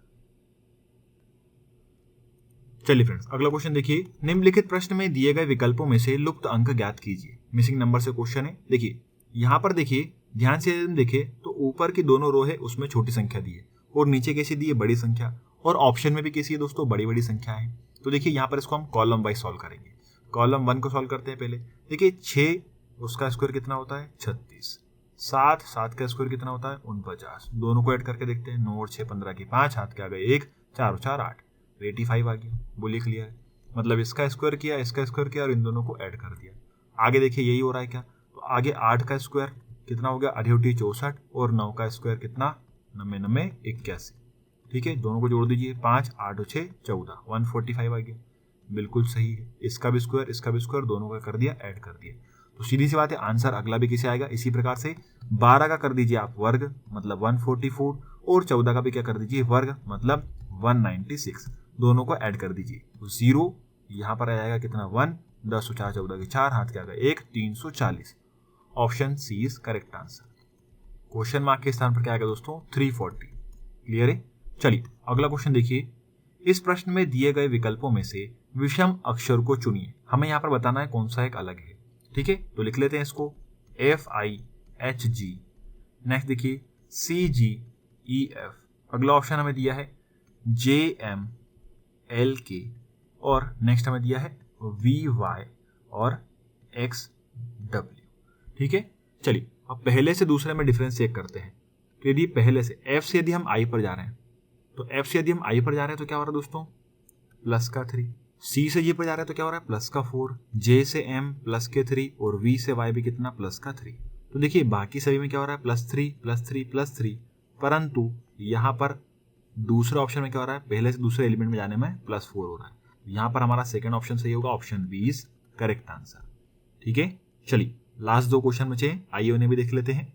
चलिए फ्रेंड्स, अगला क्वेश्चन देखिए। निम्नलिखित प्रश्न में दिए गए विकल्पों में से लुप्त अंक ज्ञात कीजिए। मिसिंग नंबर से क्वेश्चन है। देखिए यहाँ पर देखिए, ध्यान से देखें तो ऊपर की दोनों रो है उसमें छोटी संख्या दी है, और नीचे कैसी दी है, बड़ी संख्या, और ऑप्शन में भी कैसी है दोस्तों, बड़ी बड़ी संख्या है। तो देखिए यहाँ पर इसको हम कॉलम वाइज सॉल्व करेंगे। कॉलम 1 को सॉल्व करते हैं पहले। देखिए 6 उसका स्क्वायर कितना होता है, 36। 7 का स्क्वायर कितना होता है, 49। दोनों को ऐड करके देखते हैं। 9 और 6 15 की 5, हाथ के आ गए 1, 4 और 4 8, 85 आ गया। बोलिए क्लियर है, मतलब इसका स्क्वायर किया, इसका स्क्वायर किया और इन दोनों को ऐड कर दिया। आगे देखिए यही हो रहा है क्या, तो आगे 8 का स्क्वायर कितना हो गया, 8 64, और 9 का स्क्वायर कितना, 9 9 81। ठीक है, दोनों को जोड़ दीजिए, 5 8 और 6 14, 145 आ गया। बिल्कुल सही है, इसका भी स्क्वायर दोनों का कर दिया, ऐड कर दिया। तो सीधी सी बात है, आंसर अगला भी कैसे आएगा, इसी प्रकार से 12 का कर दीजिए आप वर्ग, मतलब 144, और 14 का भी क्या कर दीजिए, वर्ग, मतलब 196। दोनों को ऐड कर दीजिए, तो 0 यहाँ पर आ जाएगा कितना, 1, 10 4 14 के 4, हाथ क्या गया 1, 340। Option C is correct answer. Question mark के स्थान पर क्या आएगा दोस्तों, 340। क्लियर है। चलिए अगला क्वेश्चन देखिए। इस प्रश्न में दिए गए विकल्पों में से विषम अक्षर को चुनिए। हमें यहाँ पर बताना है कौन सा एक अलग है। ठीक है, तो लिख लेते हैं इसको, FIHG। नेक्स्ट देखिए CGEF। अगला ऑप्शन हमें दिया है JMLK, और नेक्स्ट हमें दिया है VY और XW। ठीक है, चलिए अब पहले से दूसरे में डिफरेंस चेक करते हैं। तो यदि पहले से F से यदि हम I पर जा रहे हैं, तो F से यदि हम I पर जा रहे हैं तो क्या हो रहा है दोस्तों, प्लस का 3। C से G पर जा रहे हैं तो क्या हो रहा है, प्लस का 4। J से M प्लस के 3, और V से Y भी कितना, प्लस का 3। तो देखिए बाकी सभी में क्या हो रहा है, +3 +3 +3, परंतु यहाँ पर दूसरे ऑप्शन में क्या हो रहा है, पहले से दूसरे एलिमेंट में जाने में +4 हो रहा है। यहाँ पर हमारा सेकंड ऑप्शन सही होगा, option B is correct answer. ठीक है, चलिए लास्ट 2 क्वेश्चन बचे, आइए उन्हें भी देख लेते हैं।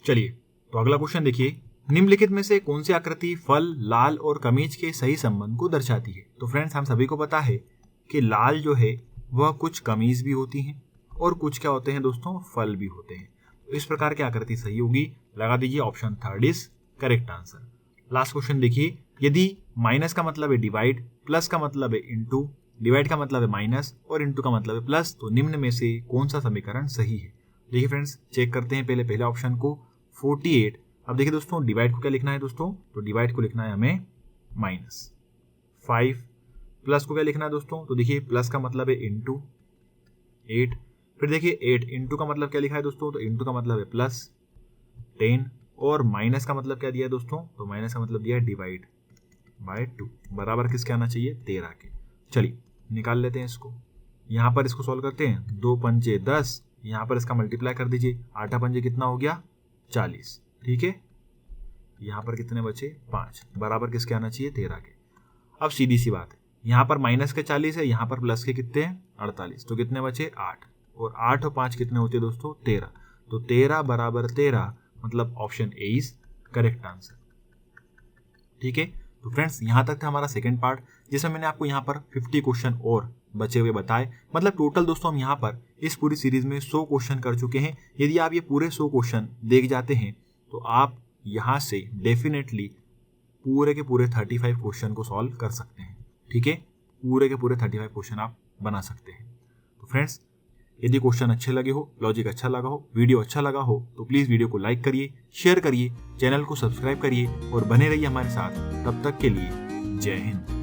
चलिए तो अगला क्वेश्चन देखिए। निम्नलिखित में से कौन सी आकृति फल, लाल और कमीज के सही संबंध को दर्शाती है। तो फ्रेंड्स हम सभी को पता है कि लाल जो है वह कुछ कमीज भी होती हैं और कुछ क्या होते हैं दोस्तों, फल भी होते हैं। तो इस प्रकार की आकृति सही होगी, लगा दीजिए, option third is correct answer. Last question देखिए। यदि माइनस का मतलब है डिवाइड, प्लस का मतलब है इंटू, डिवाइड का मतलब है माइनस और इंटू का मतलब है प्लस, तो निम्न में से कौन सा समीकरण सही है। देखिए फ्रेंड्स चेक करते हैं पहले ऑप्शन को, 48। अब देखिए दोस्तों डिवाइड को क्या लिखना है दोस्तों, तो डिवाइड को लिखना है हमें -5। प्लस को क्या लिखना है दोस्तों, तो देखिए प्लस का मतलब है इंटू 8। फिर देखिए 8 इंटू का मतलब क्या लिखा है दोस्तों, तो इंटू का मतलब है +10, और माइनस का मतलब क्या दिया है दोस्तों, तो माइनस का मतलब दिया है डिवाइड बाय 2, बराबर किसके आना चाहिए, 13 के। चलिए निकाल लेते हैं इसको, यहाँ पर इसको सॉल्व करते हैं। 2 पंजे 10, यहाँ पर इसका मल्टीप्लाई कर दीजिए, 8 पंजे कितना हो गया, 40। ठीक है, यहाँ पर कितने बचे, 5, बराबर किसके आना चाहिए, 13 के। अब सीधी सी बात है, यहाँ पर माइनस के 40 है, यहाँ पर प्लस के कितने हैं, 48, तो कितने बचे, 8, और 8 और 5 कितने होते हैं दोस्तों, 13। तो 13 बराबर 13, मतलब option A is correct answer. ठीक है, तो फ्रेंड्स यहाँ तक था हमारा सेकंड पार्ट, जिसमें मैंने आपको यहाँ पर 50 क्वेश्चन और बचे हुए बताए। मतलब टोटल दोस्तों हम यहाँ पर इस पूरी सीरीज में 100 क्वेश्चन कर चुके हैं। यदि आप ये पूरे 100 क्वेश्चन देख जाते हैं तो आप यहाँ से डेफिनेटली पूरे के पूरे 35 क्वेश्चन को सॉल्व कर सकते हैं। ठीक है, पूरे के पूरे 35 क्वेश्चन आप बना सकते हैं। तो फ्रेंड्स, यदि क्वेश्चन अच्छे लगे हो, लॉजिक अच्छा लगा हो, वीडियो अच्छा लगा हो तो प्लीज़ वीडियो को लाइक करिए, शेयर करिए, चैनल को सब्सक्राइब करिए और बने रहिए हमारे साथ। तब तक के लिए जय हिंद।